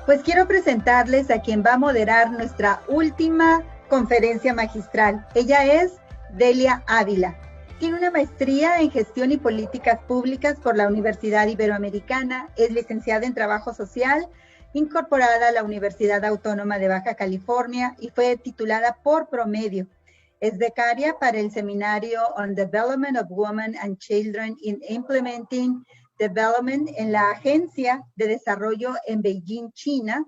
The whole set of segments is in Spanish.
Pues quiero presentarles a quien va a moderar nuestra última conferencia magistral. Ella es Delia Ávila. Tiene una maestría en Gestión y Políticas Públicas por la Universidad Iberoamericana, es licenciada en Trabajo Social, incorporada a la Universidad Autónoma de Baja California y fue titulada por Promedio. Es becaria para el seminario On Development of Women and Children in Implementing Development en la Agencia de Desarrollo en Beijing, China,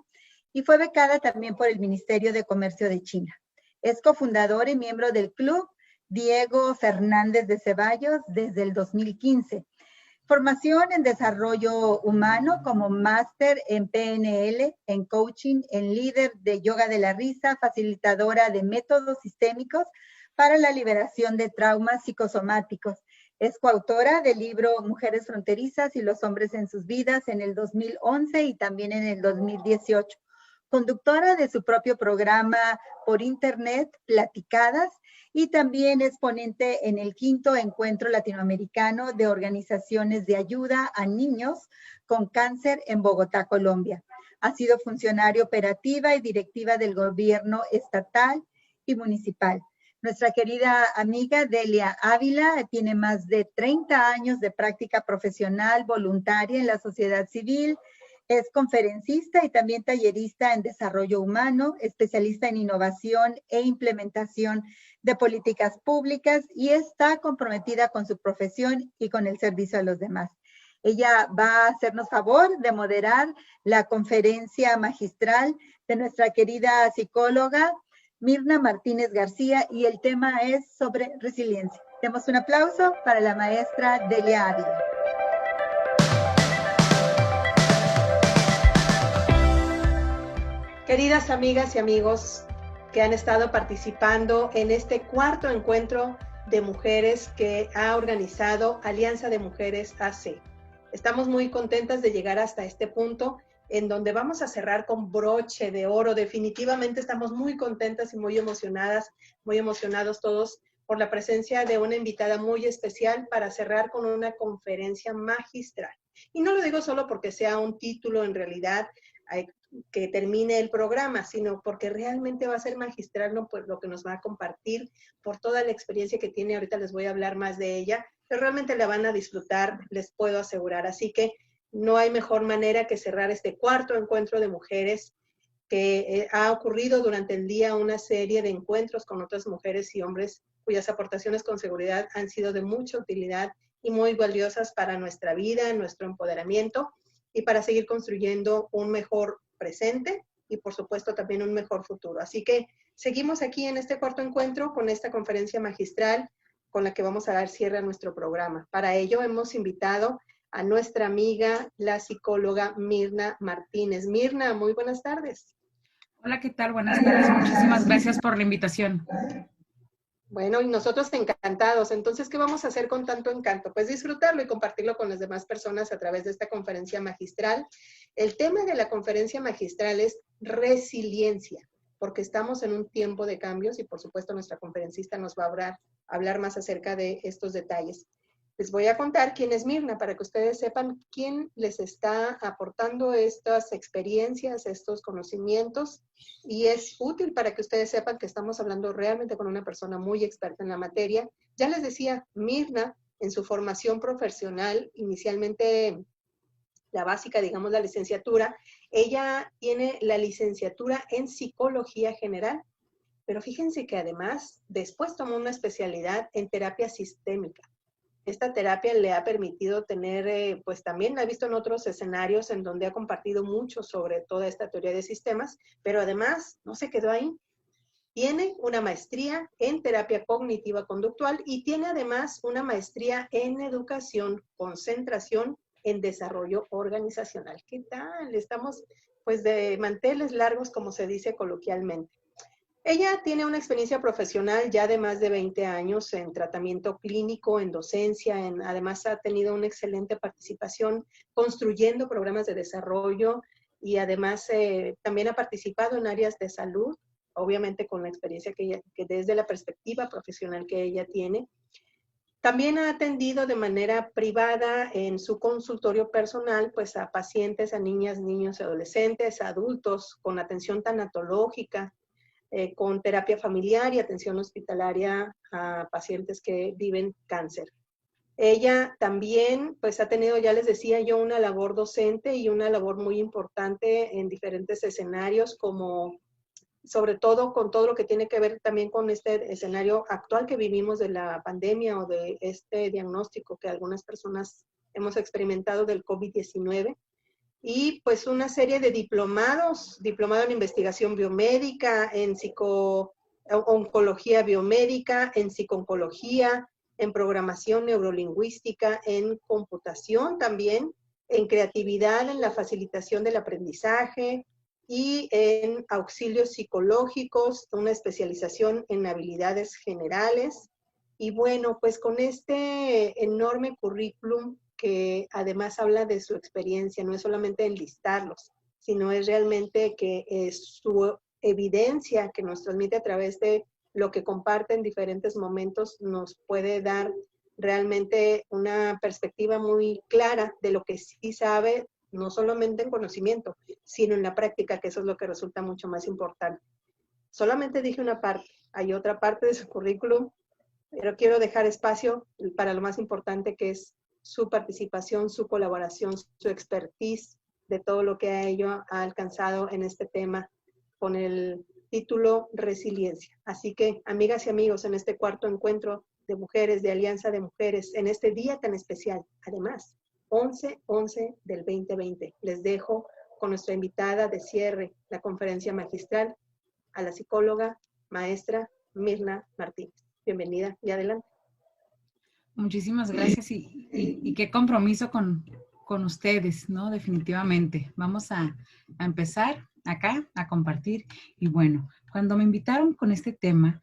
y fue becada también por el Ministerio de Comercio de China. Es cofundadora y miembro del Club Diego Fernández de Ceballos desde el 2015. Formación en desarrollo humano como máster en PNL, en coaching, en líder de yoga de la risa, facilitadora de métodos sistémicos para la liberación de traumas psicosomáticos. Es coautora del libro Mujeres Fronterizas y los hombres en sus vidas en el 2011 y también en el 2018. Conductora de su propio programa por internet, Platicadas, y también es ponente en el 5º Encuentro Latinoamericano de Organizaciones de Ayuda a Niños con Cáncer en Bogotá, Colombia. Ha sido funcionaria operativa y directiva del gobierno estatal y municipal. Nuestra querida amiga Delia Ávila tiene más de 30 años de práctica profesional voluntaria en la sociedad civil. Es conferencista y también tallerista en desarrollo humano, especialista en innovación e implementación de políticas públicas y está comprometida con su profesión y con el servicio a los demás. Ella va a hacernos favor de moderar la conferencia magistral de nuestra querida psicóloga Mirna Martínez García y el tema es sobre resiliencia. Demos un aplauso para la maestra Delia Ávila. Queridas amigas y amigos que han estado participando en este 4º encuentro de mujeres que ha organizado Alianza de Mujeres AC. Estamos muy contentas de llegar hasta este punto en donde vamos a cerrar con broche de oro. Definitivamente estamos muy contentas y muy emocionadas, muy emocionados todos por la presencia de una invitada muy especial para cerrar con una conferencia magistral. Y no lo digo solo porque sea un título en realidad que termine el programa, sino porque realmente va a ser magistral, ¿no? Pues lo que nos va a compartir por toda la experiencia que tiene. Ahorita les voy a hablar más de ella, pero realmente la van a disfrutar, les puedo asegurar. Así que no hay mejor manera que cerrar este 4º encuentro de mujeres que ha ocurrido durante el día una serie de encuentros con otras mujeres y hombres cuyas aportaciones con seguridad han sido de mucha utilidad y muy valiosas para nuestra vida, nuestro empoderamiento y para seguir construyendo un mejor presente y por supuesto también un mejor futuro. Así que seguimos aquí en este 4º encuentro con esta conferencia magistral con la que vamos a dar cierre a nuestro programa. Para ello hemos invitado a nuestra amiga, la psicóloga Mirna Martínez. Mirna, muy buenas tardes. Hola, ¿qué tal? Buenas tardes. Muchísimas gracias por la invitación. Bueno, y nosotros encantados. Entonces, ¿qué vamos a hacer con tanto encanto? Pues disfrutarlo y compartirlo con las demás personas a través de esta conferencia magistral. El tema de la conferencia magistral es resiliencia, porque estamos en un tiempo de cambios y por supuesto nuestra conferencista nos va a hablar más acerca de estos detalles. Les voy a contar quién es Mirna para que ustedes sepan quién les está aportando estas experiencias, estos conocimientos, y es útil para que ustedes sepan que estamos hablando realmente con una persona muy experta en la materia. Ya les decía, Mirna, en su formación profesional, inicialmente la básica, digamos la licenciatura, ella tiene la licenciatura en Psicología General, pero fíjense que además después tomó una especialidad en terapia sistémica. Esta terapia le ha permitido tener, pues también la he visto en otros escenarios en donde ha compartido mucho sobre toda esta teoría de sistemas, pero además no se quedó ahí. Tiene una maestría en terapia cognitiva conductual y tiene además una maestría en educación, concentración en desarrollo organizacional. ¿Qué tal? Estamos pues de manteles largos, como se dice coloquialmente. Ella tiene una experiencia profesional ya de más de 20 años en tratamiento clínico, en docencia, además ha tenido una excelente participación construyendo programas de desarrollo y además también ha participado en áreas de salud, obviamente con la experiencia que desde la perspectiva profesional que ella tiene. También ha atendido de manera privada en su consultorio personal, pues a pacientes, a niñas, niños y adolescentes, a adultos con atención tanatológica, con terapia familiar y atención hospitalaria a pacientes que viven cáncer. Ella también, pues ha tenido, ya les decía yo, una labor docente y una labor muy importante en diferentes escenarios, como sobre todo con todo lo que tiene que ver también con este escenario actual que vivimos de la pandemia o de este diagnóstico que algunas personas hemos experimentado del COVID-19. Y pues una serie de diplomados, diplomado en investigación biomédica, en oncología biomédica, en psicooncología, en programación neurolingüística, en computación también, en creatividad, en la facilitación del aprendizaje y en auxilios psicológicos, una especialización en habilidades generales. Y bueno, pues con este enorme currículum que además habla de su experiencia, no es solamente enlistarlos, sino es realmente que es su evidencia que nos transmite a través de lo que comparte en diferentes momentos, nos puede dar realmente una perspectiva muy clara de lo que sí sabe, no solamente en conocimiento, sino en la práctica, que eso es lo que resulta mucho más importante. Solamente dije una parte, hay otra parte de su currículum, pero quiero dejar espacio para lo más importante, que es su participación, su colaboración, su expertise de todo lo que ella ha alcanzado en este tema con el título Resiliencia. Así que, amigas y amigos, en este cuarto encuentro de mujeres, de Alianza de Mujeres, en este día tan especial, además, 11/11 del 2020, les dejo con nuestra invitada de cierre, la conferencia magistral, a la psicóloga, maestra Mirna Martínez. Bienvenida y adelante. Muchísimas gracias y qué compromiso con ustedes, ¿no? Definitivamente. Vamos a empezar acá a compartir. Y bueno, cuando me invitaron con este tema,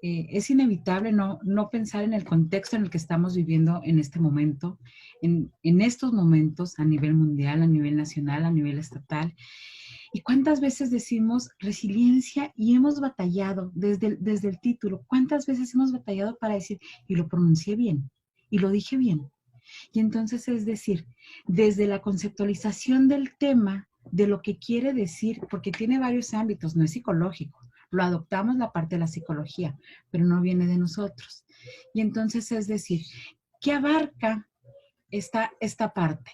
es inevitable no pensar en el contexto en el que estamos viviendo en este momento, en estos momentos a nivel mundial, a nivel nacional, a nivel estatal. ¿Y cuántas veces decimos resiliencia y hemos batallado desde el título? ¿Cuántas veces hemos batallado para decir, y lo pronuncié bien, y lo dije bien? Y entonces es decir, desde la conceptualización del tema, de lo que quiere decir, porque tiene varios ámbitos, no es psicológico, lo adoptamos la parte de la psicología, pero no viene de nosotros. Y entonces es decir, ¿qué abarca esta parte?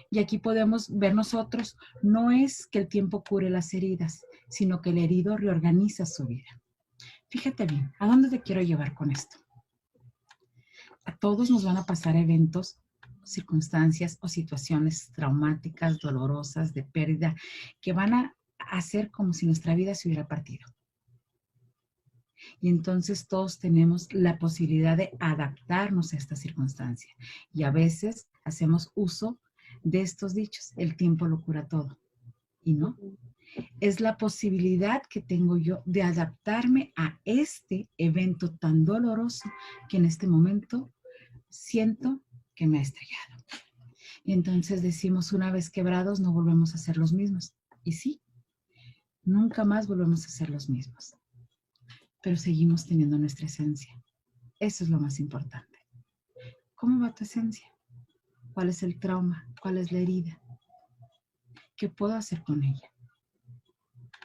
Y aquí podemos ver nosotros, no es que el tiempo cure las heridas, sino que el herido reorganiza su vida. Fíjate bien, ¿a dónde te quiero llevar con esto? A todos nos van a pasar eventos, circunstancias o situaciones traumáticas, dolorosas, de pérdida, que van a hacer como si nuestra vida se hubiera partido. Y entonces todos tenemos la posibilidad de adaptarnos a esta circunstancia. Y a veces hacemos uso de estos dichos, el tiempo lo cura todo. Y no, es la posibilidad que tengo yo de adaptarme a este evento tan doloroso que en este momento siento que me ha estrellado. Y entonces decimos, una vez quebrados no volvemos a ser los mismos. Y sí, nunca más volvemos a ser los mismos. Pero seguimos teniendo nuestra esencia. Eso es lo más importante. ¿Cómo va tu esencia? ¿Cuál es el trauma? ¿Cuál es la herida? ¿Qué puedo hacer con ella?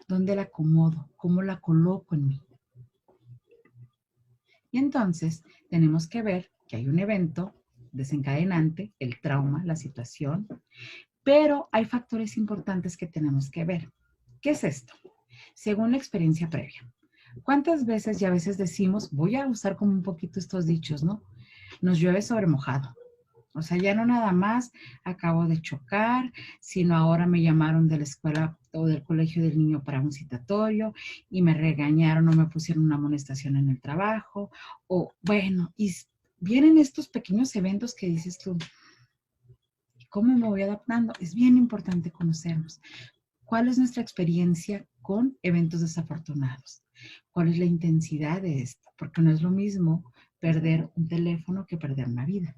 ¿Dónde la acomodo? ¿Cómo la coloco en mí? Y entonces tenemos que ver que hay un evento desencadenante, el trauma, la situación, pero hay factores importantes que tenemos que ver. ¿Qué es esto? Según la experiencia previa. ¿Cuántas veces y a veces decimos, voy a usar como un poquito estos dichos, ¿no? Nos llueve sobre mojado. O sea, ya no nada más acabo de chocar, sino ahora me llamaron de la escuela o del colegio del niño para un citatorio y me regañaron o me pusieron una amonestación en el trabajo. O bueno, y vienen estos pequeños eventos que dices tú, ¿cómo me voy adaptando? Es bien importante conocernos. ¿Cuál es nuestra experiencia con eventos desafortunados? ¿Cuál es la intensidad de esto? Porque no es lo mismo perder un teléfono que perder una vida.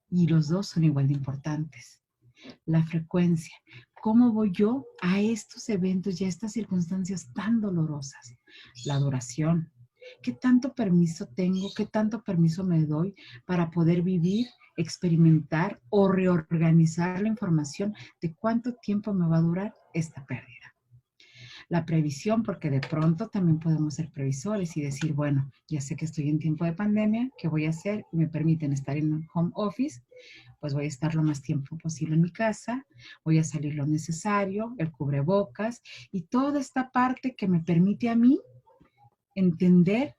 Y los dos son igual de importantes. La frecuencia. ¿Cómo voy yo a estos eventos y a estas circunstancias tan dolorosas? La duración. ¿Qué tanto permiso tengo? ¿Qué tanto permiso me doy para poder vivir, experimentar o reorganizar la información de cuánto tiempo me va a durar esta pérdida? La previsión, porque de pronto también podemos ser previsores y decir, bueno, ya sé que estoy en tiempo de pandemia, ¿qué voy a hacer? Me permiten estar en home office, pues voy a estar lo más tiempo posible en mi casa, voy a salir lo necesario, el cubrebocas y toda esta parte que me permite a mí entender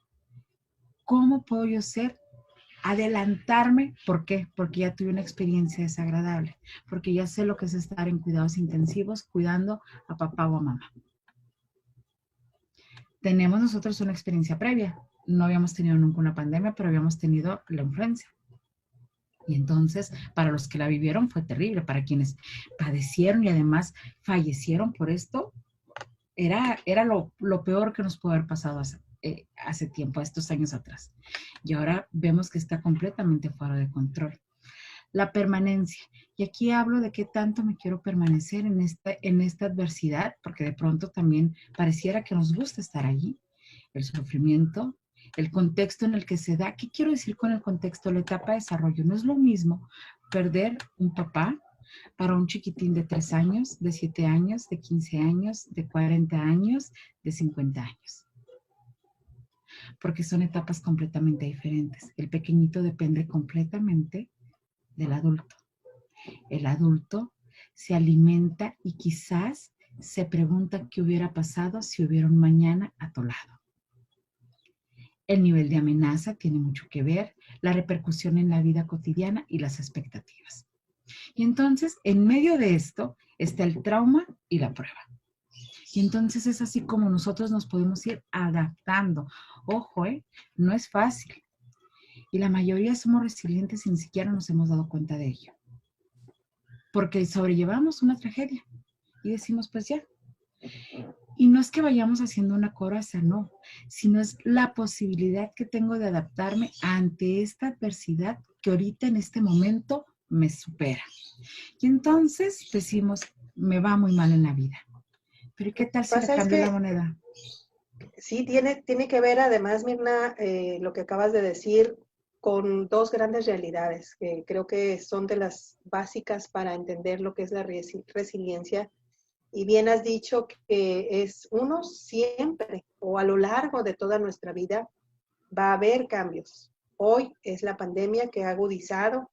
cómo puedo yo ser, adelantarme. ¿Por qué? Porque ya tuve una experiencia desagradable, porque ya sé lo que es estar en cuidados intensivos cuidando a papá o a mamá. Tenemos nosotros una experiencia previa. No habíamos tenido nunca una pandemia, pero habíamos tenido la influenza. Y entonces, para los que la vivieron fue terrible. Para quienes padecieron y además fallecieron por esto, era lo peor que nos pudo haber pasado hace tiempo, estos años atrás. Y ahora vemos que está completamente fuera de control. La permanencia. Y aquí hablo de qué tanto me quiero permanecer en esta adversidad, porque de pronto también pareciera que nos gusta estar allí. El sufrimiento, el contexto en el que se da. ¿Qué quiero decir con el contexto? La etapa de desarrollo. No es lo mismo perder un papá para un chiquitín de 3 años, de 7 años, de 15 años, de 40 años, de 50 años. Porque son etapas completamente diferentes. El pequeñito depende completamente del adulto. El adulto se alimenta y quizás se pregunta qué hubiera pasado si hubiera un mañana a tu lado. El nivel de amenaza tiene mucho que ver, la repercusión en la vida cotidiana y las expectativas. Y entonces, en medio de esto, está el trauma y la prueba. Y entonces es así como nosotros nos podemos ir adaptando. Ojo, no es fácil. Y la mayoría somos resilientes y ni siquiera nos hemos dado cuenta de ello. Porque sobrellevamos una tragedia y decimos, pues ya. Y no es que vayamos haciendo una coraza, no, sino es la posibilidad que tengo de adaptarme ante esta adversidad que ahorita en este momento me supera. Y entonces decimos, me va muy mal en la vida. Pero ¿qué tal si le cambio la moneda? Sí, tiene que ver además, Mirna, lo que acabas de decir, con dos grandes realidades que creo que son de las básicas para entender lo que es la resiliencia. Y bien has dicho que es uno siempre o a lo largo de toda nuestra vida va a haber cambios. Hoy es la pandemia que ha agudizado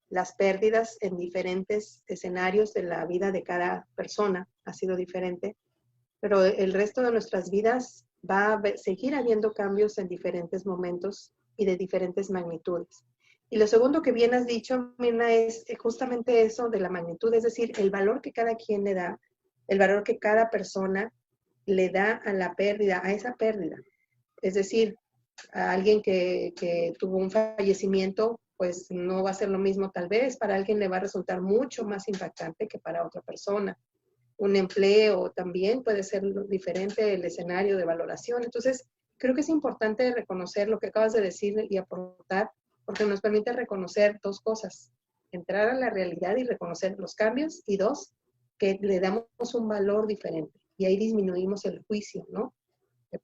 las pérdidas en diferentes escenarios de la vida de cada persona, ha sido diferente, pero el resto de nuestras vidas va a seguir habiendo cambios en diferentes momentos y de diferentes magnitudes. Y lo segundo que bien has dicho, Mirna, es justamente eso de la magnitud, es decir, el valor que cada quien le da, el valor que cada persona le da a la pérdida, a esa pérdida. Es decir, a alguien que tuvo un fallecimiento, pues no va a ser lo mismo tal vez, para alguien le va a resultar mucho más impactante que para otra persona. Un empleo también puede ser diferente el escenario de valoración. Entonces, creo que es importante reconocer lo que acabas de decir y aportar, porque nos permite reconocer dos cosas: entrar a la realidad y reconocer los cambios, y dos, que le damos un valor diferente. Y ahí disminuimos el juicio, ¿no?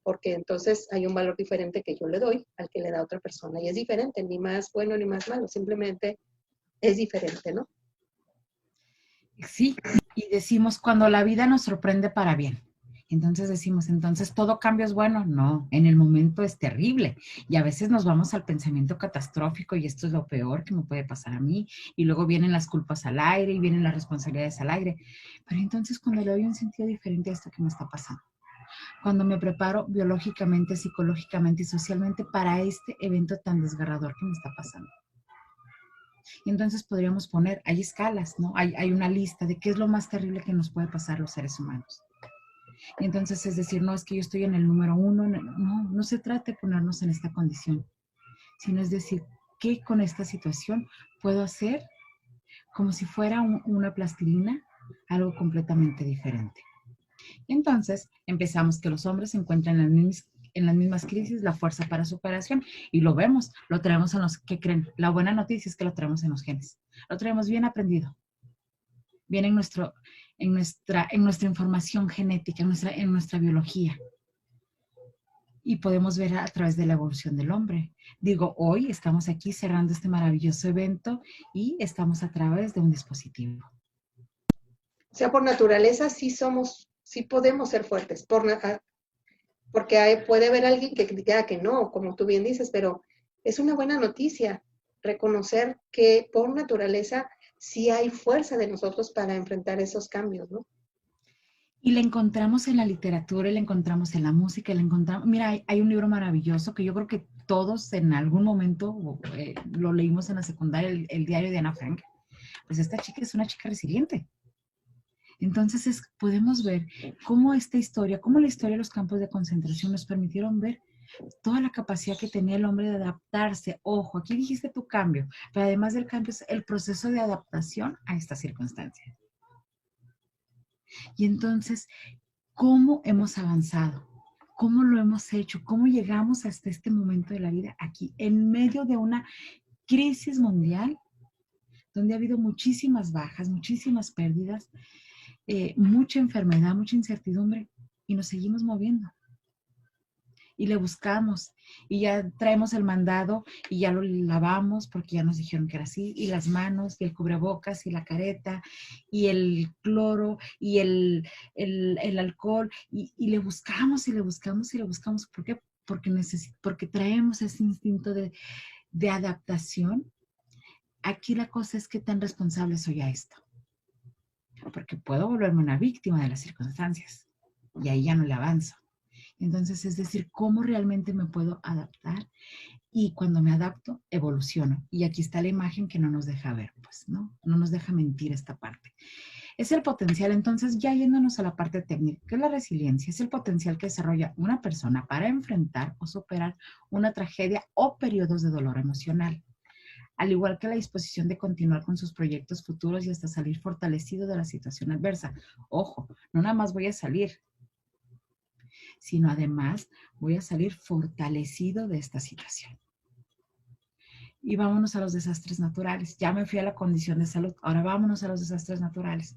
Porque entonces hay un valor diferente que yo le doy al que le da otra persona. Y es diferente, ni más bueno ni más malo, simplemente es diferente, ¿no? Sí, y decimos cuando la vida nos sorprende para bien. Entonces decimos, entonces todo cambio es bueno. No, en el momento es terrible. Y a veces nos vamos al pensamiento catastrófico y esto es lo peor que me puede pasar a mí. Y luego vienen las culpas al aire y vienen las responsabilidades al aire. Pero entonces cuando le doy un sentido diferente a esto que me está pasando, cuando me preparo biológicamente, psicológicamente y socialmente para este evento tan desgarrador que me está pasando. Y entonces podríamos poner, hay escalas, ¿no? Hay una lista de qué es lo más terrible que nos puede pasar a los seres humanos. Y entonces es decir, no es que yo estoy en el número 1, no se trata de ponernos en esta condición, sino es decir, ¿qué con esta situación puedo hacer como si fuera una plastilina, algo completamente diferente? Y entonces empezamos que los hombres se encuentran en las mismas crisis, la fuerza para superación, y lo vemos, lo traemos en los que creen. La buena noticia es que lo traemos en los genes, lo traemos bien aprendido, bien en nuestra información genética, en nuestra biología. y podemos ver a través de la evolución del hombre. Digo, hoy estamos aquí cerrando este maravilloso evento y estamos a través de un dispositivo. O sea, por naturaleza sí podemos ser fuertes, porque puede haber alguien que diga que no, como tú bien dices, pero es una buena noticia reconocer que por naturaleza sí hay fuerza de nosotros para enfrentar esos cambios, ¿no? Y la encontramos en la literatura, y la encontramos en la música, y la encontramos... Mira, hay un libro maravilloso que yo creo que todos en algún momento lo leímos en la secundaria, el diario de Ana Frank. Pues esta chica es una chica resiliente. Entonces podemos ver cómo esta historia, cómo la historia de los campos de concentración nos permitieron ver toda la capacidad que tenía el hombre de adaptarse. Ojo, aquí dijiste tu cambio, pero además del cambio es el proceso de adaptación a estas circunstancias. Y entonces, ¿cómo hemos avanzado? ¿Cómo lo hemos hecho? ¿Cómo llegamos hasta este momento de la vida aquí, en medio de una crisis mundial, donde ha habido muchísimas bajas, muchísimas pérdidas, mucha enfermedad, mucha incertidumbre, y nos seguimos moviendo? Y le buscamos, y ya traemos el mandado, y ya lo lavamos, porque ya nos dijeron que era así, y las manos, y el cubrebocas, y la careta, y el cloro, y el alcohol, y le buscamos, y le buscamos, y le buscamos. ¿Por qué? Porque traemos ese instinto de adaptación. Aquí la cosa es qué tan responsable soy a esto. Porque puedo volverme una víctima de las circunstancias, y ahí ya no le avanzo. Entonces, es decir, cómo realmente me puedo adaptar, y cuando me adapto, evoluciono. Y aquí está la imagen que no nos deja ver, pues, ¿no? No nos deja mentir esta parte. Es el potencial, entonces, ya yéndonos a la parte técnica, que es la resiliencia, es el potencial que desarrolla una persona para enfrentar o superar una tragedia o periodos de dolor emocional, al igual que la disposición de continuar con sus proyectos futuros y hasta salir fortalecido de la situación adversa. Ojo, no nada más voy a salir, sino además voy a salir fortalecido de esta situación. Y vámonos a los desastres naturales. Ya me fui a la condición de salud, ahora vámonos a los desastres naturales.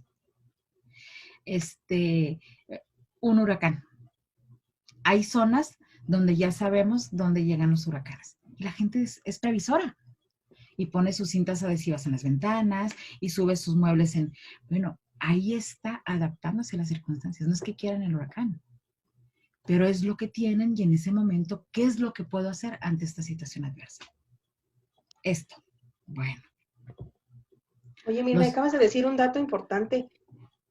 Un huracán. Hay zonas donde ya sabemos dónde llegan los huracanes. Y la gente es previsora y pone sus cintas adhesivas en las ventanas y sube sus muebles en... Bueno, ahí está adaptándose a las circunstancias. No es que quieran el huracán, pero es lo que tienen, y en ese momento, ¿qué es lo que puedo hacer ante esta situación adversa? Esto. Bueno. Oye, mira, me acabas de decir un dato importante.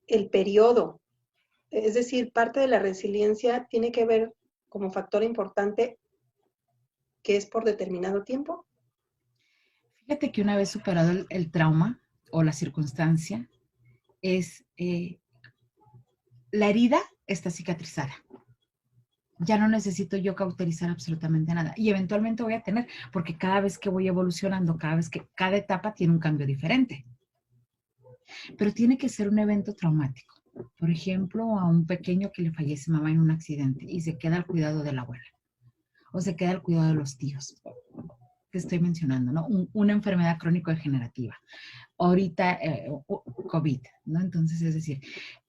El periodo. Es decir, parte de la resiliencia tiene que ver como factor importante que es por determinado tiempo. Fíjate que una vez superado el trauma o la circunstancia, la herida está cicatrizada. Ya no necesito yo cauterizar absolutamente nada. Y eventualmente voy a tener, porque cada vez que voy evolucionando, cada etapa tiene un cambio diferente. Pero tiene que ser un evento traumático. Por ejemplo, a un pequeño que le fallece mamá en un accidente y se queda al cuidado de la abuela. O se queda al cuidado de los tíos. Que estoy mencionando, ¿no? Una enfermedad crónico-degenerativa. Ahorita, COVID, ¿no? Entonces, es decir,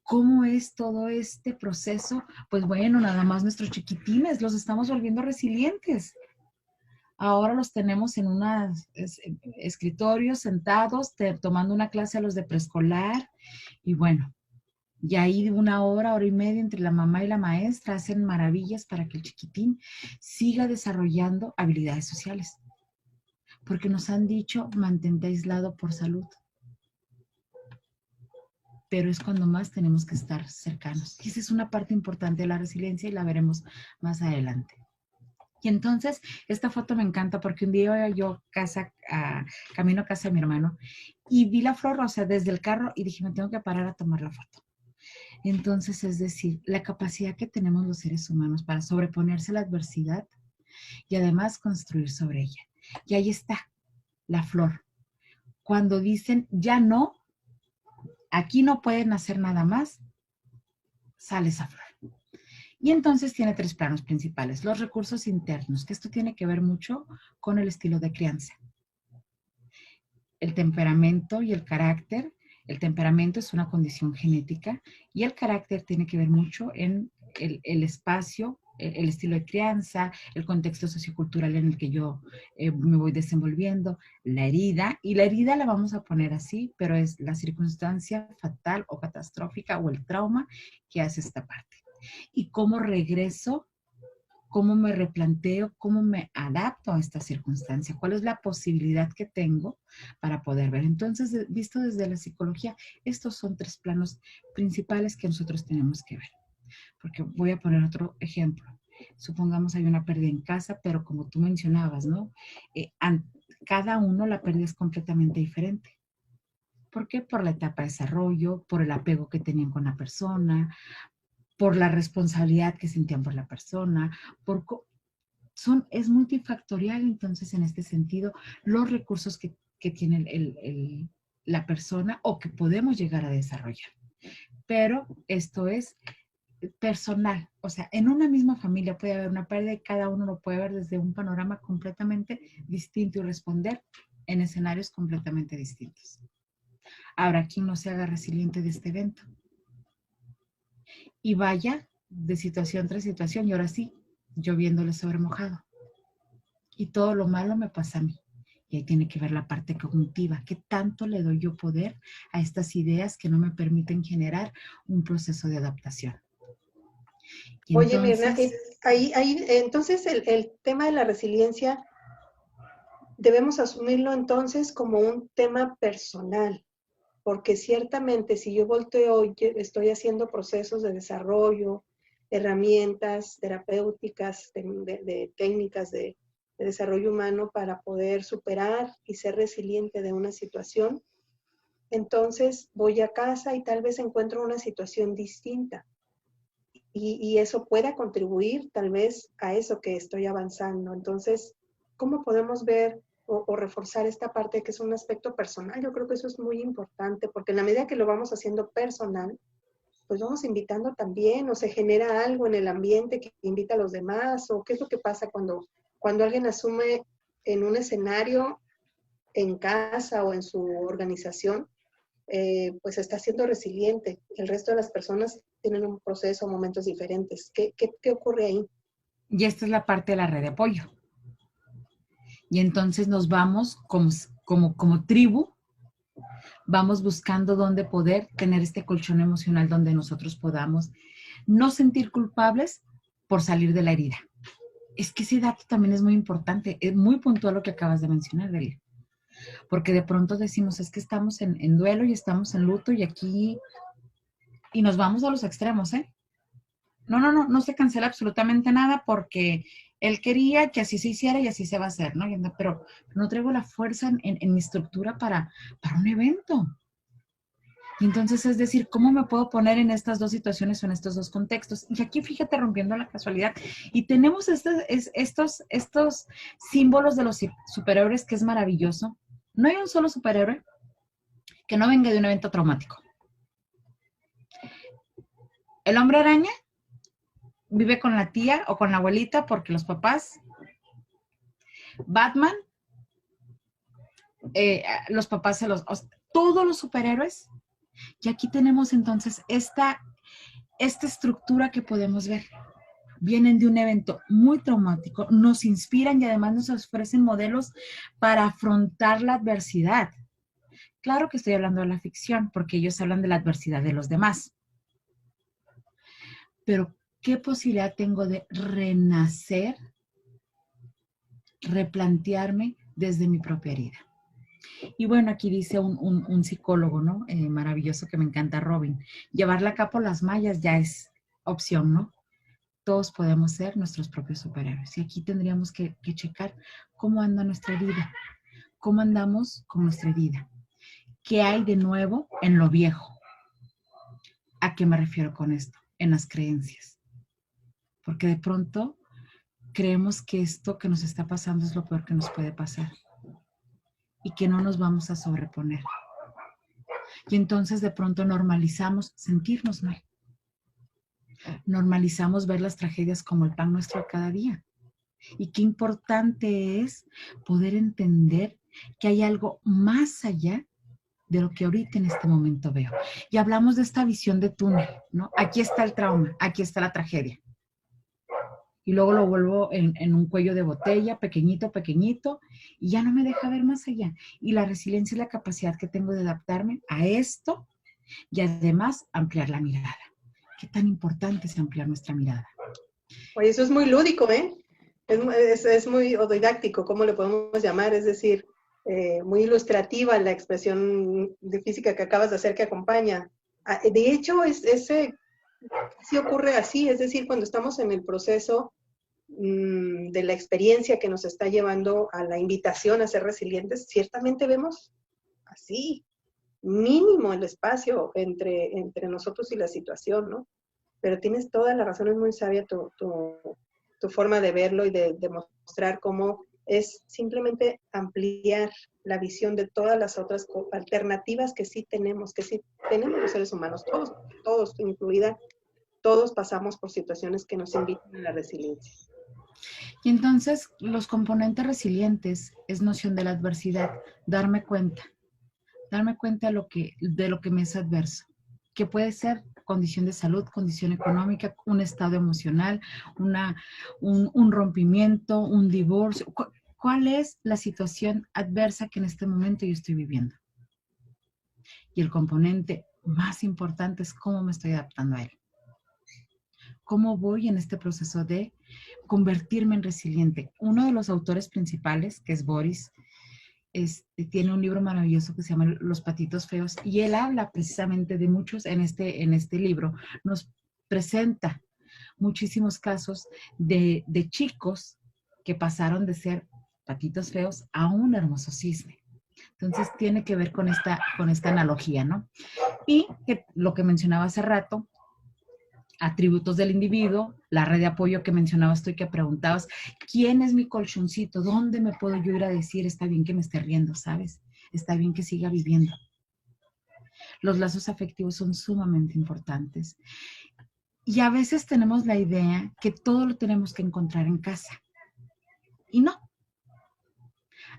¿cómo es todo este proceso? Pues bueno, nada más nuestros chiquitines los estamos volviendo resilientes. Ahora los tenemos en unos escritorios sentados, tomando una clase a los de preescolar, y bueno, y ahí 1 hora, hora y media entre la mamá y la maestra hacen maravillas para que el chiquitín siga desarrollando habilidades sociales. Porque nos han dicho, mantente aislado por salud. Pero es cuando más tenemos que estar cercanos. Y esa es una parte importante de la resiliencia y la veremos más adelante. Y entonces, esta foto me encanta porque un día yo camino a casa de mi hermano y vi la flor rosa desde el carro y dije, me tengo que parar a tomar la foto. Entonces, es decir, la capacidad que tenemos los seres humanos para sobreponerse a la adversidad y además construir sobre ella. Y ahí está la flor. Cuando dicen, ya no, aquí no pueden hacer nada más, sale esa flor. Y entonces tiene 3 planos principales. Los recursos internos, que esto tiene que ver mucho con el estilo de crianza. El temperamento y el carácter. El temperamento es una condición genética y el carácter tiene que ver mucho en el espacio el estilo de crianza, el contexto sociocultural en el que yo me voy desenvolviendo, la herida, y la herida la vamos a poner así, pero es la circunstancia fatal o catastrófica o el trauma que hace esta parte. Y cómo regreso, cómo me replanteo, cómo me adapto a esta circunstancia, cuál es la posibilidad que tengo para poder ver. Entonces, visto desde la psicología, estos son 3 planos principales que nosotros tenemos que ver. Porque voy a poner otro ejemplo. Supongamos hay una pérdida en casa, pero como tú mencionabas, ¿no? Cada uno la pérdida es completamente diferente. ¿Por qué? Por la etapa de desarrollo, por el apego que tenían con la persona, por la responsabilidad que sentían por la persona, es multifactorial, entonces, en este sentido, los recursos que tiene la persona o que podemos llegar a desarrollar. Pero esto es personal, o sea, en una misma familia puede haber una pérdida y cada uno lo puede ver desde un panorama completamente distinto y responder en escenarios completamente distintos. Ahora, ¿quién no se haga resiliente de este evento? Y vaya de situación tras situación, y ahora sí, lloviéndole sobre mojado. Y todo lo malo me pasa a mí. Y ahí tiene que ver la parte cognitiva. ¿Qué tanto le doy yo poder a estas ideas que no me permiten generar un proceso de adaptación? Y oye, Mirna, entonces el tema de la resiliencia debemos asumirlo entonces como un tema personal, porque ciertamente si yo volteo y estoy haciendo procesos de desarrollo, herramientas terapéuticas, de técnicas de desarrollo humano para poder superar y ser resiliente de una situación, entonces voy a casa y tal vez encuentro una situación distinta. Y eso pueda contribuir tal vez a eso que estoy avanzando. Entonces, ¿cómo podemos ver o reforzar esta parte que es un aspecto personal? Yo creo que eso es muy importante, porque en la medida que lo vamos haciendo personal, pues vamos invitando también, o se genera algo en el ambiente que invita a los demás, o qué es lo que pasa cuando alguien asume en un escenario, en casa o en su organización, pues está siendo resiliente. El resto de las personas tienen un proceso, momentos diferentes. ¿Qué ocurre ahí? Y esta es la parte de la red de apoyo. Y entonces nos vamos como tribu, vamos buscando dónde poder tener este colchón emocional donde nosotros podamos no sentir culpables por salir de la herida. Es que ese dato también es muy importante, es muy puntual lo que acabas de mencionar, Delia. Porque de pronto decimos, es que estamos en duelo y estamos en luto y aquí, y nos vamos a los extremos, ¿eh? No se cancela absolutamente nada porque él quería que así se hiciera y así se va a hacer, ¿no? Pero no traigo la fuerza en mi estructura para un evento. Y entonces, es decir, ¿cómo me puedo poner en estas 2 situaciones o en estos 2 contextos? Y aquí, fíjate, rompiendo la casualidad. Y tenemos estos símbolos de los superhéroes que es maravilloso. No hay un solo superhéroe que no venga de un evento traumático. El hombre araña vive con la tía o con la abuelita porque los papás. Batman, los papás todos los superhéroes. Y aquí tenemos entonces esta estructura que podemos ver. Vienen de un evento muy traumático, nos inspiran y además nos ofrecen modelos para afrontar la adversidad. Claro que estoy hablando de la ficción, porque ellos hablan de la adversidad de los demás. Pero, ¿qué posibilidad tengo de renacer, replantearme desde mi propia herida? Y bueno, aquí dice un psicólogo, ¿no? Maravilloso que me encanta, Robin. Llevarla a cabo las mallas ya es opción, ¿no? Todos podemos ser nuestros propios superhéroes. Y aquí tendríamos que checar cómo anda nuestra herida. ¿Cómo andamos con nuestra herida? ¿Qué hay de nuevo en lo viejo? ¿A qué me refiero con esto? En las creencias. Porque de pronto creemos que esto que nos está pasando es lo peor que nos puede pasar. Y que no nos vamos a sobreponer. Y entonces de pronto normalizamos sentirnos mal. Normalizamos ver las tragedias como el pan nuestro de cada día. Y qué importante es poder entender que hay algo más allá de lo que ahorita en este momento veo. Y hablamos de esta visión de túnel, ¿no? Aquí está el trauma, aquí está la tragedia. y luego lo vuelvo en un cuello de botella, pequeñito, pequeñito, y ya no me deja ver más allá. Y la resiliencia es la capacidad que tengo de adaptarme a esto y además ampliar la mirada. ¿Qué tan importante es ampliar nuestra mirada? Oye, eso es muy lúdico, ¿eh? Es muy o didáctico, ¿cómo le podemos llamar? Es decir, muy ilustrativa la expresión de física que acabas de hacer que acompaña. De hecho, sí ocurre así, es decir, cuando estamos en el proceso de la experiencia que nos está llevando a la invitación a ser resilientes, ciertamente vemos así, mínimo el espacio entre nosotros y la situación, ¿no? Pero tienes toda la razón, es muy sabia tu forma de verlo y de demostrar cómo es simplemente ampliar la visión de todas las otras alternativas que sí tenemos los seres humanos, todos, incluida, todos pasamos por situaciones que nos invitan a la resiliencia. Y entonces los componentes resilientes es noción de la adversidad, darme cuenta de lo que me es adverso, que puede ser condición de salud, condición económica, un estado emocional, un rompimiento, un divorcio. ¿Cuál es la situación adversa que en este momento yo estoy viviendo? Y el componente más importante es cómo me estoy adaptando a él. ¿Cómo voy en este proceso de convertirme en resiliente? Uno de los autores principales, que es Boris, tiene un libro maravilloso que se llama Los patitos feos, y él habla precisamente de muchos en este libro. Nos presenta muchísimos casos de chicos que pasaron de ser patitos feos a un hermoso cisne. Entonces tiene que ver con esta analogía, ¿no? Y que lo que mencionaba hace rato, atributos del individuo, la red de apoyo que mencionabas tú y que preguntabas, ¿quién es mi colchoncito? ¿Dónde me puedo yo ir a decir, está bien que me esté riendo, ¿sabes? Está bien que siga viviendo. Los lazos afectivos son sumamente importantes. Y a veces tenemos la idea que todo lo tenemos que encontrar en casa. Y no.